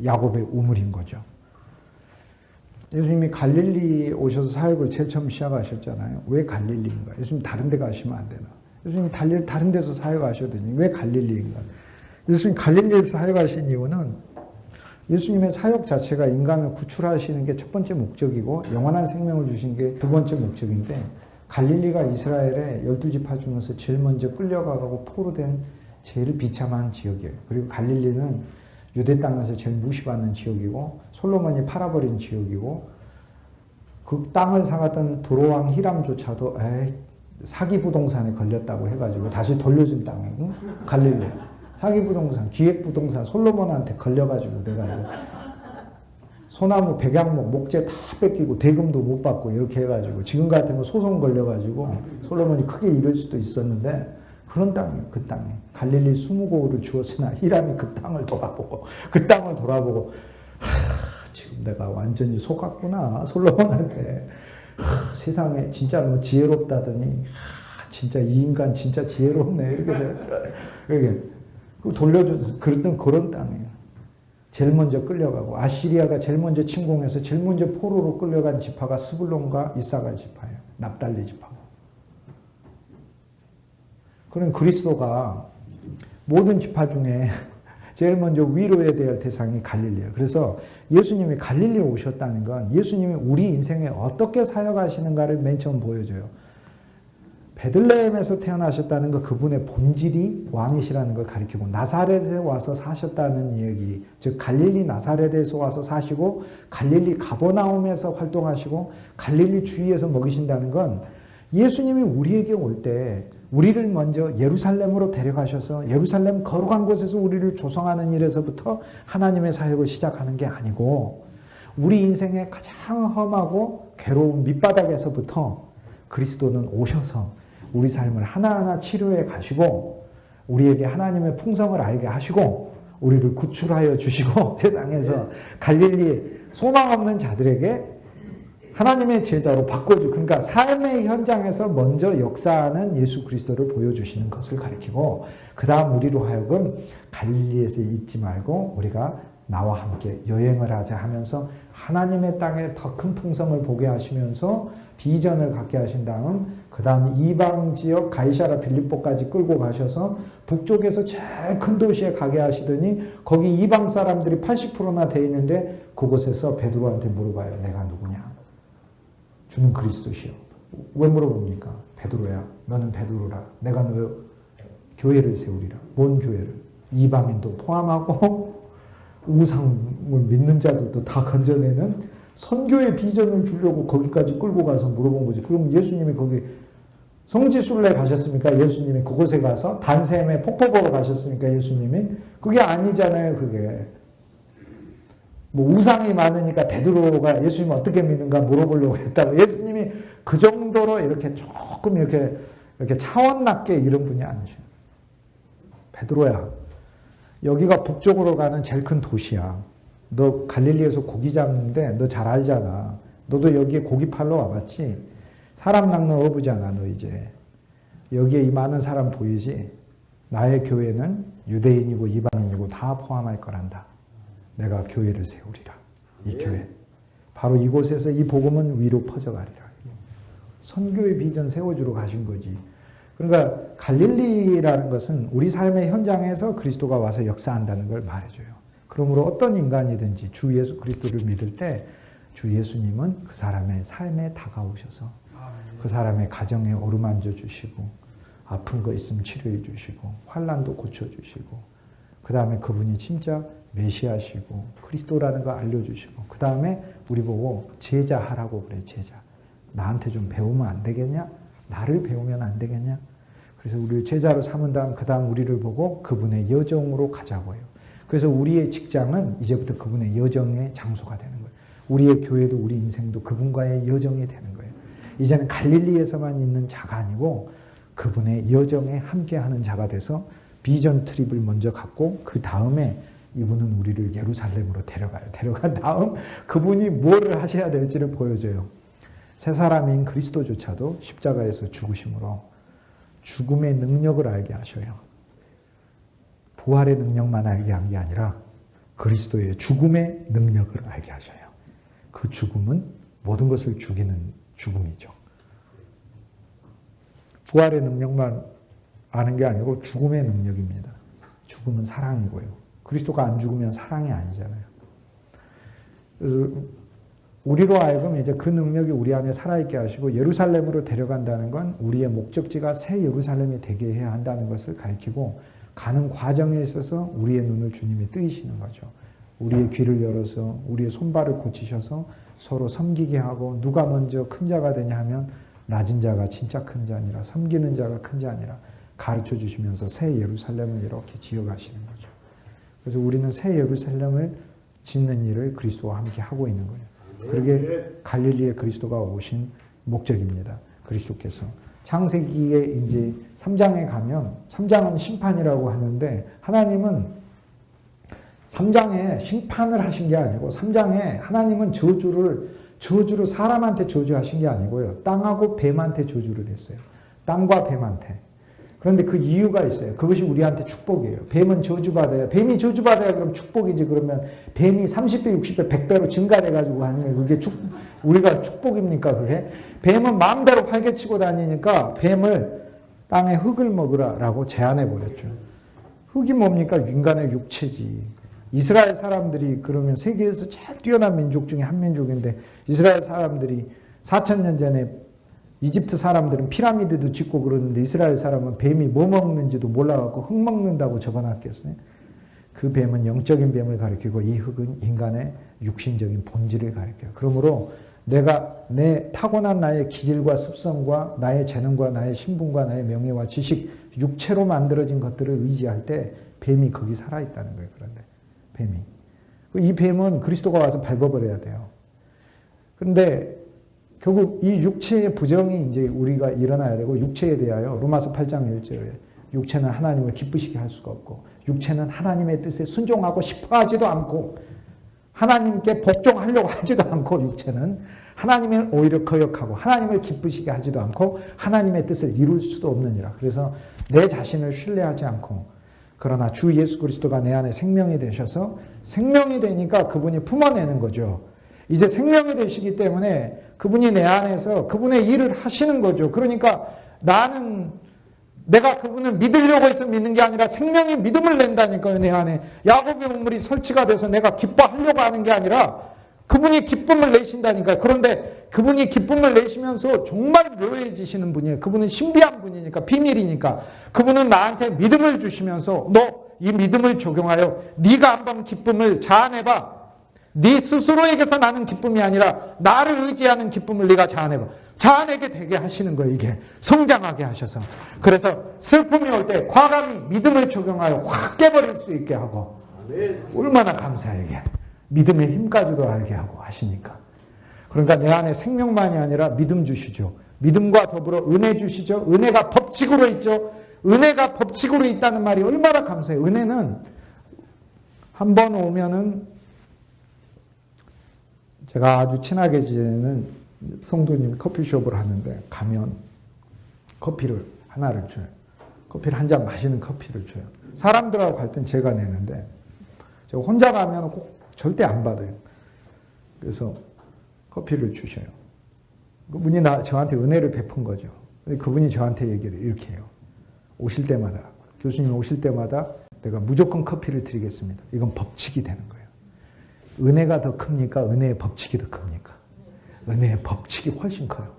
야곱의 우물인 거죠. 예수님이 갈릴리 오셔서 사역을 제일 처음 시작하셨잖아요. 왜 갈릴리인가? 예수님 다른 데 가시면 안 되나? 예수님 다른 데서 사역하셨더니 왜 갈릴리인가? 예수님 갈릴리에서 사역하신 이유는 예수님의 사역 자체가 인간을 구출하시는 게 첫 번째 목적이고 영원한 생명을 주신 게 두 번째 목적인데 갈릴리가 이스라엘의 12지파 중에서 제일 먼저 끌려가고 포로된 제일 비참한 지역이에요. 그리고 갈릴리는 유대 땅에서 제일 무시받는 지역이고 솔로몬이 팔아버린 지역이고 그 땅을 사갔던 두로왕 히람조차도 사기 부동산에 걸렸다고 해가지고 다시 돌려준 땅이고 갈릴리 사기 부동산, 기획 부동산 솔로몬한테 걸려가지고 내가 이거 소나무, 백양목, 목재 다 뺏기고 대금도 못 받고 이렇게 해가지고 지금 같으면 소송 걸려가지고 솔로몬이 크게 잃을 수도 있었는데 그런 땅이에요. 그 땅에 갈릴리 20고을을 주었으나 히람이 그 땅을 돌아보고 지금 내가 완전히 속았구나 솔로몬한테. 세상에 진짜 뭐 지혜롭다더니 진짜 이 인간 진짜 지혜롭네 이렇게 돌려줘. 그랬던 그런 땅이에요. 제일 먼저 끌려가고 아시리아가 제일 먼저 침공해서 제일 먼저 포로로 끌려간 지파가 스불론과 이사갈 지파예요. 납달리 지파. 그럼 그리스도가 모든 지파 중에 제일 먼저 위로해야 될 대상이 갈릴리예요. 그래서 예수님이 갈릴리에 오셨다는 건 예수님이 우리 인생에 어떻게 사역하시는가를 맨 처음 보여줘요. 베들레헴에서 태어나셨다는 거 그분의 본질이 왕이시라는 걸 가리키고 나사렛에 와서 사셨다는 얘기, 즉 갈릴리 나사렛에서 와서 사시고 갈릴리 가버나움에서 활동하시고 갈릴리 주위에서 먹이신다는 건 예수님이 우리에게 올 때 우리를 먼저 예루살렘으로 데려가셔서 예루살렘 거룩한 곳에서 우리를 조성하는 일에서부터 하나님의 사역을 시작하는 게 아니고 우리 인생의 가장 험하고 괴로운 밑바닥에서부터 그리스도는 오셔서 우리 삶을 하나하나 치료해 가시고 우리에게 하나님의 풍성을 알게 하시고 우리를 구출하여 주시고 세상에서 갈릴리 소망 없는 자들에게 하나님의 제자로 바꿔주. 그러니까 삶의 현장에서 먼저 역사하는 예수 그리스도를 보여주시는 것을 가리키고 그 다음 우리로 하여금 갈릴리에서 있지 말고 우리가 나와 함께 여행을 하자 하면서 하나님의 땅에 더 큰 풍성을 보게 하시면서 비전을 갖게 하신 다음 그 다음 이방 지역 가이사라 빌립보까지 끌고 가셔서 북쪽에서 제일 큰 도시에 가게 하시더니 거기 이방 사람들이 80%나 돼 있는데 그곳에서 베드로한테 물어봐요. 내가 누구냐? 주는 그리스도시요. 왜 물어봅니까? 베드로야. 너는 베드로라. 내가 너 교회를 세우리라. 뭔 교회를? 이방인도 포함하고 우상을 믿는 자들도 다 건져내는 선교의 비전을 주려고 거기까지 끌고 가서 물어본 거지. 그럼 예수님이 거기 성지순례 가셨습니까? 예수님이 그곳에 가서 단셈에 폭포 보러 가셨습니까? 예수님이? 그게 아니잖아요. 그게. 뭐 우상이 많으니까 베드로가 예수님 어떻게 믿는가 물어보려고 했다고. 예수님이 그 정도로 이렇게 조금 이렇게 차원 낮게 이런 분이 아니셔. 베드로야, 여기가 북쪽으로 가는 제일 큰 도시야. 너 갈릴리에서 고기 잡는데 너 잘 알잖아. 너도 여기에 고기 팔러 와봤지? 사람 낚는 어부잖아, 너 이제. 여기에 이 많은 사람 보이지? 나의 교회는 유대인이고 이방인이고 다 포함할 거란다. 내가 교회를 세우리라. 이 교회. 바로 이곳에서 이 복음은 위로 퍼져가리라. 선교의 비전 세워주러 가신 거지. 그러니까 갈릴리라는 것은 우리 삶의 현장에서 그리스도가 와서 역사한다는 걸 말해줘요. 그러므로 어떤 인간이든지 주 예수 그리스도를 믿을 때 주 예수님은 그 사람의 삶에 다가오셔서 그 사람의 가정에 어루만져 주시고 아픈 거 있으면 치료해 주시고 환난도 고쳐 주시고 그 다음에 그분이 진짜 메시아시고 그리스도라는 거 알려주시고 그 다음에 우리 보고 제자하라고 그래. 제자. 나한테 좀 배우면 안 되겠냐? 나를 배우면 안 되겠냐? 그래서 우리를 제자로 삼은 다음 그 다음 우리를 보고 그분의 여정으로 가자고요. 그래서 우리의 직장은 이제부터 그분의 여정의 장소가 되는 거예요. 우리의 교회도 우리 인생도 그분과의 여정이 되는 거예요. 이제는 갈릴리에서만 있는 자가 아니고 그분의 여정에 함께하는 자가 돼서 비전 트립을 먼저 갖고 그 다음에 이분은 우리를 예루살렘으로 데려가요. 데려간 다음 그분이 뭐를 하셔야 될지를 보여줘요. 새 사람인 그리스도조차도 십자가에서 죽으심으로 죽음의 능력을 알게 하셔요. 부활의 능력만 알게 한 게 아니라 그리스도의 죽음의 능력을 알게 하셔요. 그 죽음은 모든 것을 죽이는 죽음이죠. 부활의 능력만 아는 게 아니고 죽음의 능력입니다. 죽음은 사랑이고요. 그리스도가 안 죽으면 사랑이 아니잖아요. 그래서 우리로 하여금 이제 그 능력이 우리 안에 살아있게 하시고 예루살렘으로 데려간다는 건 우리의 목적지가 새 예루살렘이 되게 해야 한다는 것을 가리키고 가는 과정에 있어서 우리의 눈을 주님이 뜨이시는 거죠. 우리의 귀를 열어서 우리의 손발을 고치셔서 서로 섬기게 하고 누가 먼저 큰 자가 되냐 하면 낮은 자가 진짜 큰 자니라 섬기는 자가 큰 자니라 가르쳐 주시면서 새 예루살렘을 이렇게 지어가시는 거죠. 그래서 우리는 새 예루살렘을 짓는 일을 그리스도와 함께 하고 있는 거예요. 그러게 갈릴리에 그리스도가 오신 목적입니다. 그리스도께서 창세기에 이제 3장에 가면 3장은 심판이라고 하는데 하나님은 3장에 심판을 하신 게 아니고 3장에 하나님은 저주를 사람한테 저주하신 게 아니고요. 땅하고 뱀한테 저주를 했어요. 땅과 뱀한테. 그런데 그 이유가 있어요. 그것이 우리한테 축복이에요. 뱀은 저주받아야, 뱀이 저주받아야 그럼 축복이지. 그러면 뱀이 30배, 60배, 100배로 증가돼가지고 하는 그게 우리가 축복입니까? 그게? 뱀은 마음대로 활개치고 다니니까 뱀을 땅에 흙을 먹으라라고 제안해 버렸죠. 흙이 뭡니까? 인간의 육체지. 이스라엘 사람들이 그러면 세계에서 제일 뛰어난 민족 중에 한 민족인데 이스라엘 사람들이 4,000년 전에 이집트 사람들은 피라미드도 짓고 그러는데 이스라엘 사람은 뱀이 뭐 먹는지도 몰라갖고 흙 먹는다고 적어놨겠어요? 그 뱀은 영적인 뱀을 가리키고 이 흙은 인간의 육신적인 본질을 가리켜요. 그러므로 내가 내 타고난 나의 기질과 습성과 나의 재능과 나의 신분과 나의 명예와 지식, 육체로 만들어진 것들을 의지할 때 뱀이 거기 살아있다는 거예요. 그런데 뱀이. 이 뱀은 그리스도가 와서 밟아버려야 돼요. 그런데 결국 이 육체의 부정이 이제 우리가 일어나야 되고 육체에 대하여 로마서 8장 1절에 육체는 하나님을 기쁘시게 할 수가 없고 육체는 하나님의 뜻에 순종하고 싶어 하지도 않고 하나님께 복종하려고 하지도 않고 육체는 하나님을 오히려 거역하고 하나님을 기쁘시게 하지도 않고 하나님의 뜻을 이룰 수도 없느니라. 그래서 내 자신을 신뢰하지 않고 그러나 주 예수 그리스도가 내 안에 생명이 되셔서 생명이 되니까 그분이 품어내는 거죠. 이제 생명이 되시기 때문에 그분이 내 안에서 그분의 일을 하시는 거죠. 그러니까 내가 그분을 믿으려고 해서 믿는 게 아니라 생명이 믿음을 낸다니까요. 내 안에 야곱의 우물이 설치가 돼서 내가 기뻐하려고 하는 게 아니라 그분이 기쁨을 내신다니까요. 그런데 그분이 기쁨을 내시면서 정말 묘해지시는 분이에요. 그분은 신비한 분이니까 비밀이니까 그분은 나한테 믿음을 주시면서 너 이 믿음을 적용하여 네가 한번 기쁨을 자아내봐. 네 스스로에게서 나는 기쁨이 아니라 나를 의지하는 기쁨을 네가 자아내봐. 자아내게 되게 하시는 거예요. 이게 성장하게 하셔서. 그래서 슬픔이 올 때 과감히 믿음을 적용하여 확 깨버릴 수 있게 하고 얼마나 감사해 이게. 믿음의 힘까지도 알게 하고 하시니까. 그러니까 내 안에 생명만이 아니라 믿음 주시죠. 믿음과 더불어 은혜 주시죠. 은혜가 법칙으로 있죠. 은혜가 법칙으로 있다는 말이 얼마나 감사해요. 은혜는 한 번 오면은 제가 아주 친하게 지내는 성도님이 커피숍을 하는데 가면 커피를 하나를 줘요. 커피를 한 잔 마시는 커피를 줘요. 사람들하고 갈 땐 제가 내는데 제가 혼자 가면 꼭 절대 안 받아요. 그래서 커피를 주셔요. 그분이 저한테 은혜를 베푼 거죠. 그분이 저한테 얘기를 이렇게 해요. 오실 때마다, 교수님 오실 때마다 내가 무조건 커피를 드리겠습니다. 이건 법칙이 되는 거예요. 은혜가 더 큽니까? 은혜의 법칙이 더 큽니까? 은혜의 법칙이 훨씬 커요.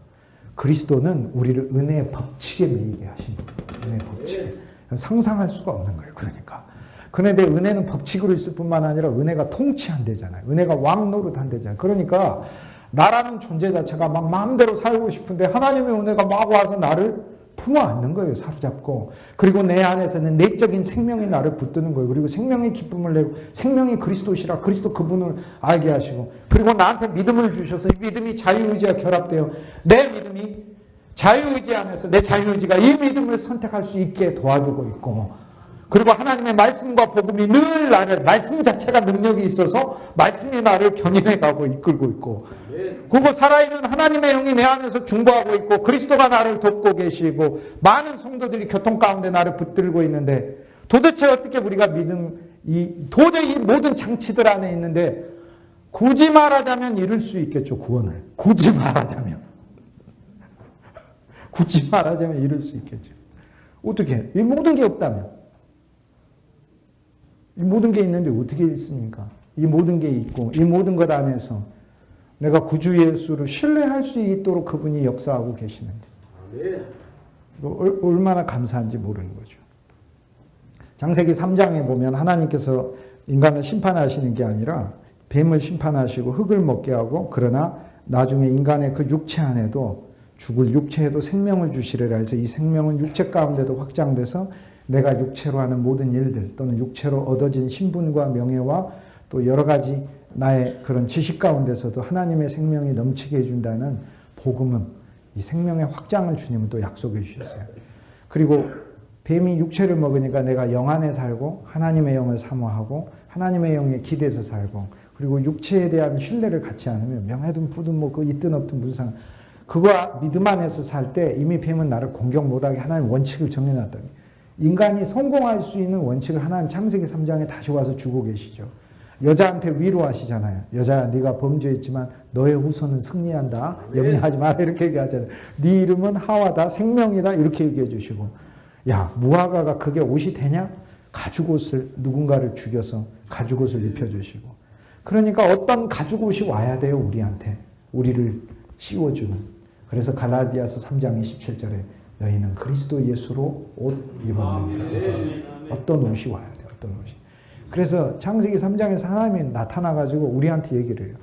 그리스도는 우리를 은혜의 법칙에 매이게 하신 분이에요. 은혜의 법칙에. 상상할 수가 없는 거예요. 그러니까. 그런데 은혜는 법칙으로 있을 뿐만 아니라 은혜가 통치한대잖아요. 은혜가 왕 노릇한대잖아요. 그러니까 나라는 존재 자체가 막 마음대로 살고 싶은데 하나님의 은혜가 막 와서 나를 품어 안는 거예요. 사로잡고. 그리고 내 안에서는 내적인 생명이 나를 붙드는 거예요. 그리고 생명의 기쁨을 내고 생명이 그리스도시라 그리스도 그분을 알게 하시고 그리고 나한테 믿음을 주셔서 이 믿음이 자유의지와 결합되어 내 믿음이 자유의지 안에서 내 자유의지가 이 믿음을 선택할 수 있게 도와주고 있고 그리고 하나님의 말씀과 복음이 늘 나를 말씀 자체가 능력이 있어서 말씀이 나를 견인해가고 이끌고 있고 그리고 살아있는 하나님의 영이 내 안에서 중보하고 있고 그리스도가 나를 돕고 계시고 많은 성도들이 교통 가운데 나를 붙들고 있는데 도대체 어떻게 우리가 도저히 이 모든 장치들 안에 있는데 굳이 말하자면 이룰 수 있겠죠. 구원을. 굳이 말하자면 이룰 수 있겠죠. 어떻게? 이 모든 게 없다면 이 모든 게 있는데 어떻게 있습니까? 이 모든 게 있고 이 모든 것 안에서 내가 구주 예수를 신뢰할 수 있도록 그분이 역사하고 계시는데 얼마나 감사한지 모르는 거죠. 창세기 3장에 보면 하나님께서 인간을 심판하시는 게 아니라 뱀을 심판하시고 흙을 먹게 하고 그러나 나중에 인간의 그 육체 안에도 죽을 육체에도 생명을 주시리라 해서 이 생명은 육체 가운데도 확장돼서 내가 육체로 하는 모든 일들 또는 육체로 얻어진 신분과 명예와 또 여러 가지 나의 그런 지식 가운데서도 하나님의 생명이 넘치게 해준다는 복음은 이 생명의 확장을 주님은 또 약속해 주셨어요. 그리고 뱀이 육체를 먹으니까 내가 영 안에 살고 하나님의 영을 사모하고 하나님의 영에 기대서 살고 그리고 육체에 대한 신뢰를 갖지 않으면 명예든 부든 뭐 그 있든 없든 무슨 상관 그거 믿음 안에서 살 때 이미 뱀은 나를 공격 못하게 하나님 원칙을 정해놨더니 인간이 성공할 수 있는 원칙을 하나님 창세기 3장에 다시 와서 주고 계시죠. 여자한테 위로하시잖아요. 여자야 네가 범죄했지만 너의 후손은 승리한다. 염려하지 마라 이렇게 얘기하잖아요. 네 이름은 하와다 생명이다 이렇게 얘기해 주시고 야 무화과가 그게 옷이 되냐? 가죽옷을 누군가를 죽여서 가죽옷을 입혀주시고 그러니까 어떤 가죽옷이 와야 돼요. 우리한테. 우리를 씌워주는. 그래서 갈라디아서 3장 27절에 너희는 그리스도 예수로 옷 입었느니라. 어떤 옷이 와야 돼요. 어떤 옷이. 그래서 창세기 3장에서 하나님이 나타나가지고 우리한테 얘기를 해요.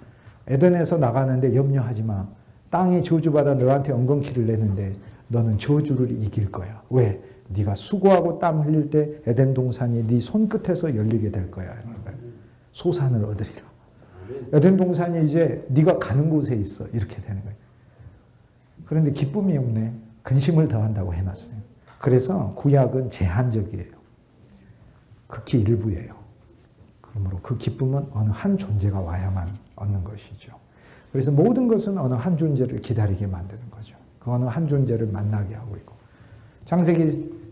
에덴에서 나가는데 염려하지 마. 땅이 저주받아 너한테 엉겅퀴를 내는데 너는 저주를 이길 거야. 왜? 네가 수고하고 땀 흘릴 때 에덴 동산이 네 손끝에서 열리게 될 거야. 소산을 얻으리라. 에덴 동산이 이제 네가 가는 곳에 있어. 이렇게 되는 거예요. 그런데 기쁨이 없네. 근심을 더한다고 해놨어요. 그래서 구약은 제한적이에요. 극히 일부예요. 그러므로 그 기쁨은 어느 한 존재가 와야만 얻는 것이죠. 그래서 모든 것은 어느 한 존재를 기다리게 만드는 거죠. 그 어느 한 존재를 만나게 하고 있고. 창세기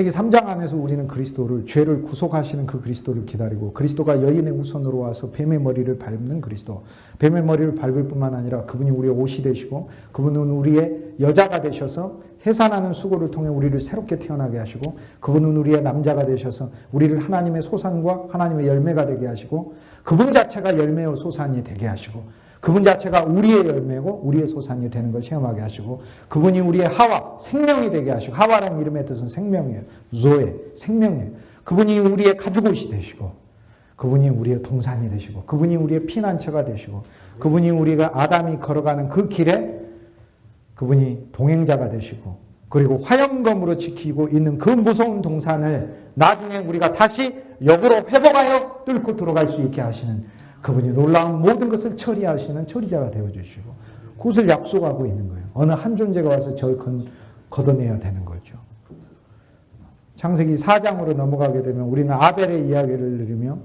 3장 안에서 우리는 그리스도를 죄를 구속하시는 그 그리스도를 기다리고 그리스도가 여인의 후손으로 와서 뱀의 머리를 밟는 그리스도. 뱀의 머리를 밟을 뿐만 아니라 그분이 우리의 옷이 되시고 그분은 우리의 여자가 되셔서 해산하는 수고를 통해 우리를 새롭게 태어나게 하시고 그분은 우리의 남자가 되셔서 우리를 하나님의 소산과 하나님의 열매가 되게 하시고 그분 자체가 열매요 소산이 되게 하시고 그분 자체가 우리의 열매고 우리의 소산이 되는 걸 체험하게 하시고 그분이 우리의 하와 생명이 되게 하시고 하와라는 이름의 뜻은 생명이에요. 조에 생명이에요. 그분이 우리의 가죽옷이 되시고 그분이 우리의 동산이 되시고 그분이 우리의 피난처가 되시고 그분이 우리가 아담이 걸어가는 그 길에 그분이 동행자가 되시고 그리고 화염검으로 지키고 있는 그 무서운 동산을 나중에 우리가 다시 역으로 회복하여 뚫고 들어갈 수 있게 하시는 그분이 놀라운 모든 것을 처리하시는 처리자가 되어주시고 그것을 약속하고 있는 거예요. 어느 한 존재가 와서 저를 걷어내야 되는 거죠. 창세기 4장으로 넘어가게 되면 우리는 아벨의 이야기를 들으며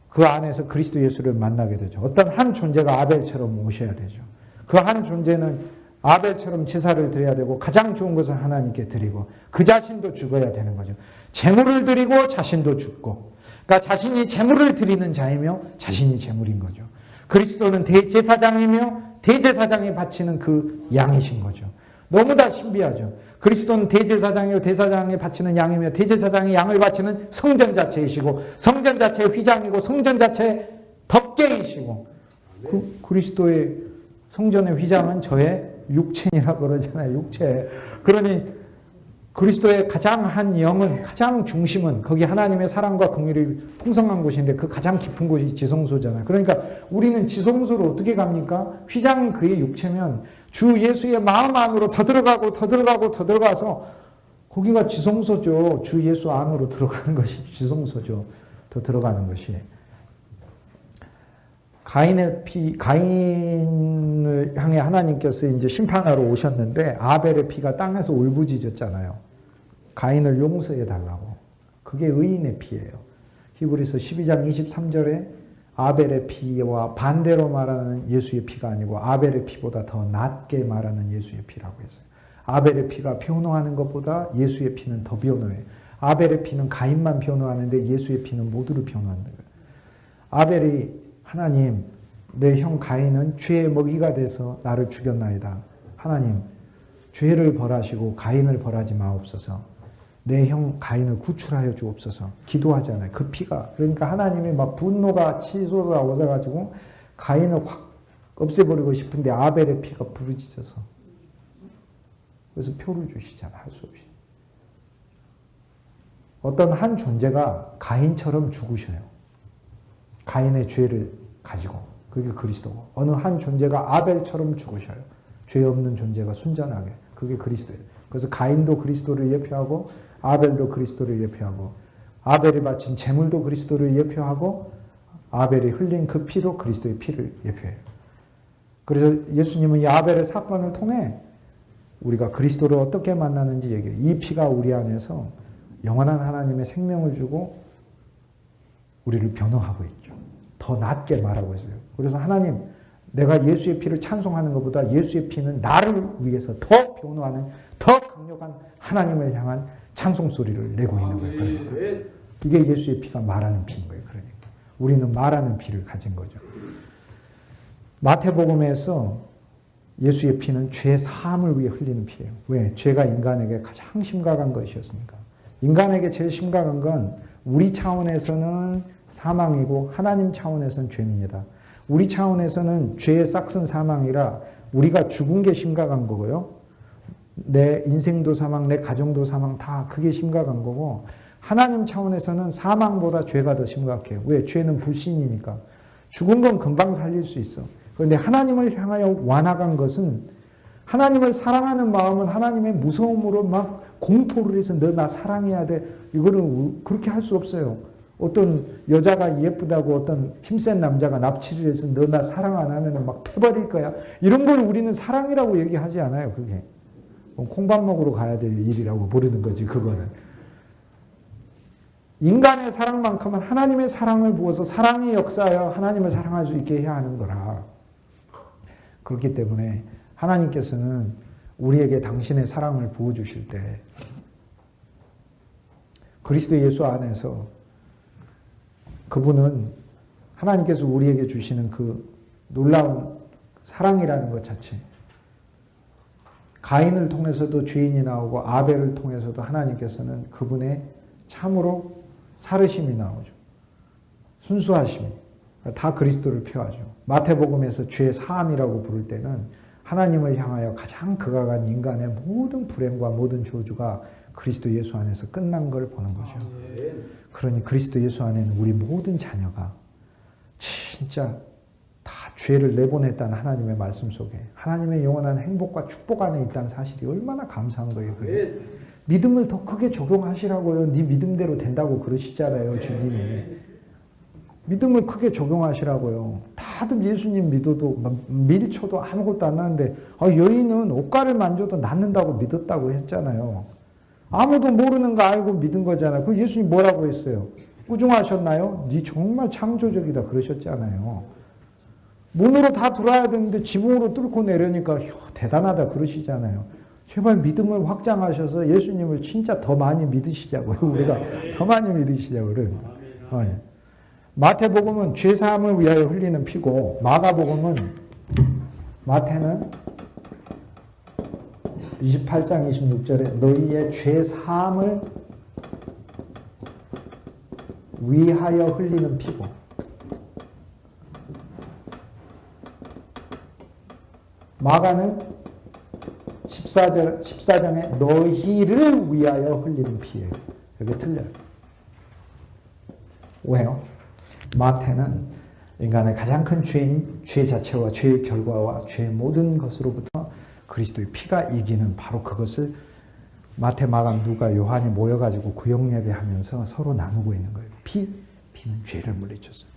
그 안에서 그리스도 예수를 만나게 되죠. 어떤 한 존재가 아벨처럼 오셔야 되죠. 그 한 존재는 아벨처럼 제사를 드려야 되고 가장 좋은 것을 하나님께 드리고 그 자신도 죽어야 되는 거죠. 제물을 드리고 자신도 죽고. 그러니까 자신이 제물을 드리는 자이며 자신이 제물인 거죠. 그리스도는 대제사장이며 대제사장이 바치는 그 양이신 거죠. 너무나 신비하죠. 그리스도는 대제사장이요 대사장이 바치는 양이며 대제사장이 양을 바치는 성전 자체이시고 성전 자체의 휘장이고 성전 자체의 덮개이시고 그리스도의 성전의 휘장은 저의 육체이라고 그러잖아요. 육체. 그러니 그리스도의 가장 한 영은 가장 중심은 거기 하나님의 사랑과 긍휼이 풍성한 곳인데 그 가장 깊은 곳이 지성소잖아요. 그러니까 우리는 지성소로 어떻게 갑니까? 휘장이 그의 육체면 주 예수의 마음 안으로 더 들어가고 더 들어가고 더 들어가서 거기가 지성소죠. 주 예수 안으로 들어가는 것이 지성소죠. 더 들어가는 것이. 가인을 향해 하나님께서 이제 심판하러 오셨는데 아벨의 피가 땅에서 울부짖었잖아요. 가인을 용서해 달라고. 그게 의인의 피예요. 히브리서 12장 23절에 아벨의 피와 반대로 말하는 예수의 피가 아니고 아벨의 피보다 더 낮게 말하는 예수의 피라고 했어요. 아벨의 피가 변호하는 것보다 예수의 피는 더 변호해요. 아벨의 피는 가인만 변호하는데 예수의 피는 모두를 변호한다. 아벨이 하나님, 내 형 가인은 죄의 먹이가 돼서 나를 죽였나이다. 하나님, 죄를 벌하시고 가인을 벌하지 마옵소서. 내 형 가인을 구출하여 주옵소서. 기도하잖아요. 그 피가. 그러니까 하나님이 막 분노가 치솟아 오셔가지고 가인을 확 없애버리고 싶은데 아벨의 피가 부르짖어서. 그래서 표를 주시잖아. 할 수 없이. 어떤 한 존재가 가인처럼 죽으셔요. 가인의 죄를 가지고. 그게 그리스도고. 어느 한 존재가 아벨처럼 죽으셔요. 죄 없는 존재가 순전하게. 그게 그리스도예요. 그래서 가인도 그리스도를 예표하고 아벨도 그리스도를 예표하고 아벨이 바친 제물도 그리스도를 예표하고 아벨이 흘린 그 피도 그리스도의 피를 예표해요. 그래서 예수님은 이 아벨의 사건을 통해 우리가 그리스도를 어떻게 만나는지 얘기해요. 이 피가 우리 안에서 영원한 하나님의 생명을 주고 우리를 변호하고 있죠. 더 낮게 말하고 있어요. 그래서 하나님, 내가 예수의 피를 찬송하는 것보다 예수의 피는 나를 위해서 더 변호하는 더 강력한 하나님을 향한 찬송 소리를 내고 있는 거예요. 그러니까. 이게 예수의 피가 말하는 피인 거예요. 그러니까. 우리는 말하는 피를 가진 거죠. 마태복음에서 예수의 피는 죄 사함을 위해 흘리는 피예요. 왜? 죄가 인간에게 가장 심각한 것이었으니까. 인간에게 제일 심각한 건 우리 차원에서는 사망이고 하나님 차원에서는 죄입니다. 우리 차원에서는 죄의 싹슨 사망이라 우리가 죽은 게 심각한 거고요. 내 인생도 사망, 내 가정도 사망 다 그게 심각한 거고 하나님 차원에서는 사망보다 죄가 더 심각해요. 왜? 죄는 불신이니까. 죽은 건 금방 살릴 수 있어. 그런데 하나님을 향하여 완악한 것은 하나님을 사랑하는 마음은 하나님의 무서움으로 막 공포를 해서 너 나 사랑해야 돼. 이거는 그렇게 할 수 없어요. 어떤 여자가 예쁘다고 어떤 힘센 남자가 납치를 해서 너 나 사랑 안 하면 막 패버릴 거야. 이런 걸 우리는 사랑이라고 얘기하지 않아요. 그게. 콩밥 먹으러 가야 될 일이라고 부르는 거지. 그거는. 인간의 사랑만큼은 하나님의 사랑을 부어서 사랑의 역사하여 하나님을 사랑할 수 있게 해야 하는 거라. 그렇기 때문에 하나님께서는 우리에게 당신의 사랑을 부어주실 때 그리스도 예수 안에서 그분은 하나님께서 우리에게 주시는 그 놀라운 사랑이라는 것 자체, 가인을 통해서도 죄인이 나오고 아벨을 통해서도 하나님께서는 그분의 참으로 사르심이 나오죠. 순수하심이. 다 그리스도를 표하죠. 마태복음에서 죄 사함이라고 부를 때는 하나님을 향하여 가장 극악한 인간의 모든 불행과 모든 저주가 그리스도 예수 안에서 끝난 걸 보는 거죠. 그러니 그리스도 예수 안에는 우리 모든 자녀가 진짜 다 죄를 내보냈다는 하나님의 말씀 속에 하나님의 영원한 행복과 축복 안에 있다는 사실이 얼마나 감사한 거예요. 그게. 믿음을 더 크게 적용하시라고요. 네 믿음대로 된다고 그러시잖아요. 주님이. 믿음을 크게 적용하시라고요. 다들 예수님 믿어도 밀쳐도 아무것도 안 나는데 여인은 옷가를 만져도 낫는다고 믿었다고 했잖아요. 아무도 모르는 거 알고 믿은 거잖아요. 그 예수님 뭐라고 했어요? 꾸중하셨나요? 네 정말 창조적이다 그러셨잖아요. 문으로 다 들어와야 되는데 지붕으로 뚫고 내려니까 대단하다 그러시잖아요. 제발 믿음을 확장하셔서 예수님을 진짜 더 많이 믿으시자고요. 우리가 더 많이 믿으시자고요. 마태복음은 죄사함을 위하여 흘리는 피고, 마가복음은 마태는 28장 26절에 너희의 죄사함을 위하여 흘리는 피고, 마가는 14장에 너희를 위하여 흘리는 피예요. 여기 틀려요. 왜요? 마태는 인간의 가장 큰 죄인, 죄 자체와 죄의 결과와 죄의 모든 것으로부터 그리스도의 피가 이기는 바로 그것을 마태, 마가, 누가, 요한이 모여가지고 구역예배하면서 서로 나누고 있는 거예요. 피는 죄를 물리쳤어요.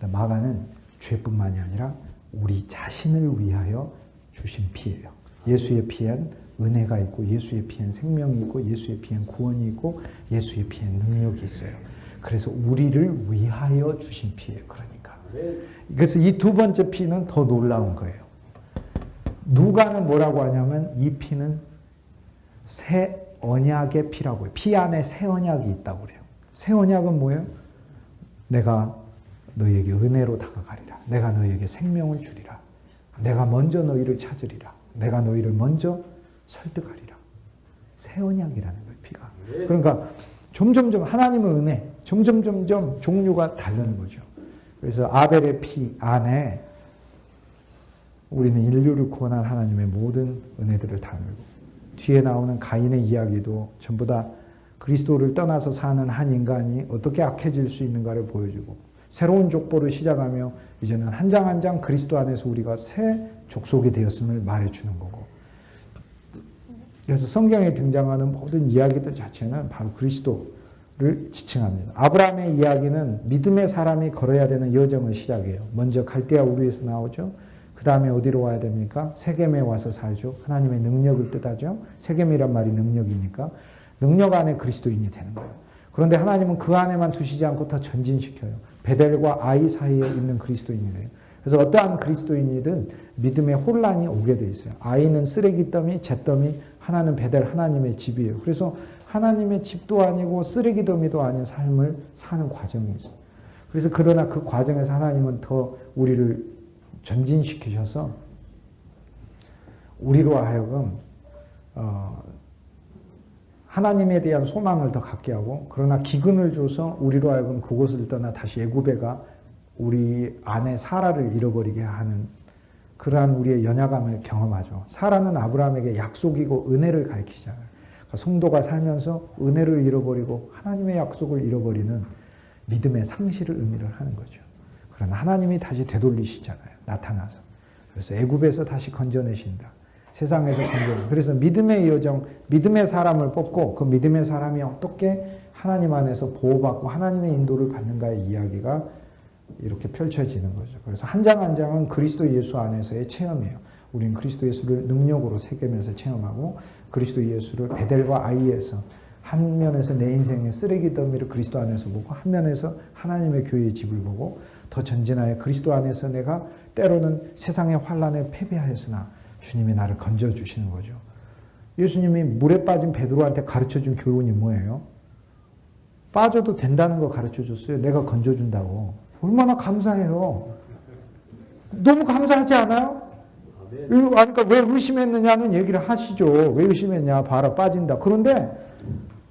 근데 마가는 죄뿐만이 아니라 우리 자신을 위하여 주신 피예요. 예수의 피엔 은혜가 있고, 예수의 피엔 생명이 있고, 예수의 피엔 구원이 있고, 예수의 피엔 능력이 있어요. 그래서 우리를 위하여 주신 피예요. 그러니까. 그래서 이 두 번째 피는 더 놀라운 거예요. 누가는 뭐라고 하냐면 이 피는 새 언약의 피라고 해요. 피 안에 새 언약이 있다고 그래요. 새 언약은 뭐예요? 내가 너희에게 은혜로 다가가리라. 내가 너희에게 생명을 주리라. 내가 먼저 너희를 찾으리라. 내가 너희를 먼저 설득하리라. 새 언약이라는 거예요, 피가. 그러니까 점점점 하나님의 은혜, 점점 종류가 다른 거죠. 그래서 아벨의 피 안에 우리는 인류를 구원한 하나님의 모든 은혜들을 담고, 뒤에 나오는 가인의 이야기도 전부 다 그리스도를 떠나서 사는 한 인간이 어떻게 악해질 수 있는가를 보여주고, 새로운 족보를 시작하며 이제는 한 장 한 장 그리스도 안에서 우리가 새 족속이 되었음을 말해주는 거고, 그래서 성경에 등장하는 모든 이야기들 자체는 바로 그리스도를 지칭합니다. 아브라함의 이야기는 믿음의 사람이 걸어야 되는 여정을 시작해요. 먼저 갈대아 우르에서 나오죠. 그 다음에 어디로 와야 됩니까? 세겜에 와서 살죠. 하나님의 능력을 뜻하죠. 세겜이란 말이 능력이니까 능력 안에 그리스도인이 되는 거예요. 그런데 하나님은 그 안에만 두시지 않고 더 전진시켜요. 베델과 아이 사이에 있는 그리스도인이래요. 그래서 어떠한 그리스도인이든 믿음의 혼란이 오게 돼 있어요. 아이는 쓰레기더미, 잿더미, 하나는 베델, 하나님의 집이에요. 그래서 하나님의 집도 아니고 쓰레기더미도 아닌 삶을 사는 과정이 있어요. 그래서 그러나 그 과정에서 하나님은 더 우리를 전진시키셔서 우리로 하여금 하나님에 대한 소망을 더 갖게 하고, 그러나 기근을 줘서 우리로 하여금 그곳을 떠나 다시 애굽에가 우리 안에 사라를 잃어버리게 하는 그러한 우리의 연약함을 경험하죠. 사라는 아브라함에게 약속이고 은혜를 가리키잖아요. 그러니까 성도가 살면서 은혜를 잃어버리고 하나님의 약속을 잃어버리는 믿음의 상실을 의미를 하는 거죠. 그러나 하나님이 다시 되돌리시잖아요. 나타나서. 그래서 애굽에서 다시 건져내신다. 세상에서 건져내. 그래서 믿음의 여정, 믿음의 사람을 뽑고 그 믿음의 사람이 어떻게 하나님 안에서 보호받고 하나님의 인도를 받는가의 이야기가 이렇게 펼쳐지는 거죠. 그래서 한 장 한 장은 그리스도 예수 안에서의 체험이에요. 우리는 그리스도 예수를 능력으로 새기면서 체험하고, 그리스도 예수를 베델과 아이에서 한 면에서 내 인생의 쓰레기 더미를 그리스도 안에서 보고, 한 면에서 하나님의 교회의 집을 보고, 더 전진하여 그리스도 안에서 내가 때로는 세상의 환란에 패배하였으나 주님이 나를 건져주시는 거죠. 예수님이 물에 빠진 베드로한테 가르쳐준 교훈이 뭐예요? 빠져도 된다는 거 가르쳐줬어요. 내가 건져준다고. 얼마나 감사해요. 너무 감사하지 않아요? 그러니까 왜 의심했느냐는 얘기를 하시죠. 왜 의심했냐? 봐라, 빠진다. 그런데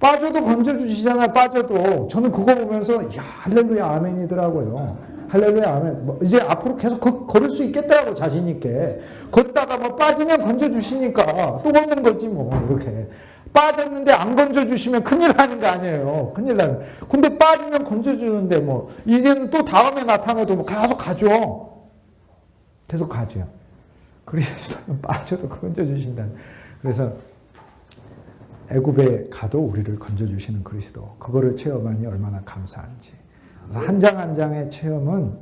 빠져도 건져주시잖아요. 빠져도. 저는 그거 보면서 야, 할렐루야 아멘이더라고요. 할렐루야 아멘. 이제 앞으로 계속 걸을 수 있겠더라고, 자신 있게. 걷다가 뭐 빠지면 건져주시니까 또 걷는 거지 뭐. 이렇게. 빠졌는데 안 건져주시면 큰일 나는 거 아니에요. 큰일 나는. 근데 빠지면 건져주는데 뭐 이제는 또 다음에 나타나도 뭐 계속 가죠. 계속 가죠. 그래서 빠져도 건져주신다. 그래서 애굽에 가도 우리를 건져주시는 그리스도. 그거를 체험하니 얼마나 감사한지. 한 장 한 장의 체험은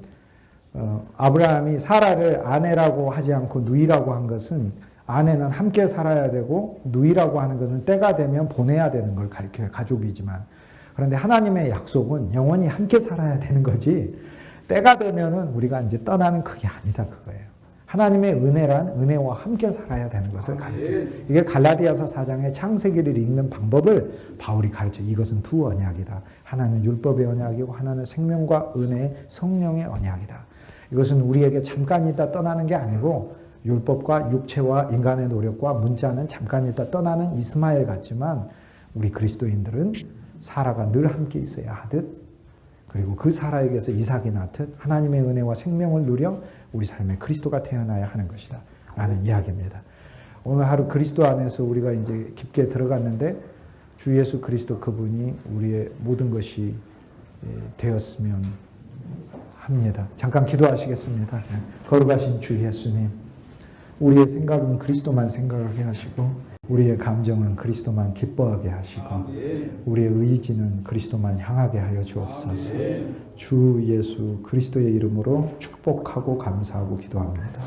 아브라함이 사라를 아내라고 하지 않고 누이라고 한 것은, 아내는 함께 살아야 되고 누이라고 하는 것은 때가 되면 보내야 되는 걸 가리켜요. 가족이지만. 그런데 하나님의 약속은 영원히 함께 살아야 되는 거지, 때가 되면은 우리가 이제 떠나는 그게 아니다 그거예요. 하나님의 은혜란 은혜와 함께 살아야 되는 것을 가르쳐요. 이게 갈라디아서 4장의 창세기를 읽는 방법을 바울이 가르쳐요. 이것은 두 언약이다. 하나는 율법의 언약이고 하나는 생명과 은혜의 성령의 언약이다. 이것은 우리에게 잠깐 있다 떠나는 게 아니고 율법과 육체와 인간의 노력과 문자는 잠깐 있다 떠나는 이스마엘 같지만 우리 그리스도인들은 사라가 늘 함께 있어야 하듯 그리고 그 사라에게서 이삭이 낳듯 하나님의 은혜와 생명을 누려 우리 삶에 그리스도가 태어나야 하는 것이다 라는 이야기입니다. 오늘 하루 그리스도 안에서 우리가 이제 깊게 들어갔는데 주 예수 그리스도 그분이 우리의 모든 것이 되었으면 합니다. 잠깐 기도하시겠습니다. 거룩하신 주 예수님, 우리의 생각은 그리스도만 생각하게 하시고 우리의 감정은 그리스도만 기뻐하게 하시고 우리의 의지는 그리스도만 향하게 하여 주옵소서. 주 예수 그리스도의 이름으로 축복하고 감사하고 기도합니다.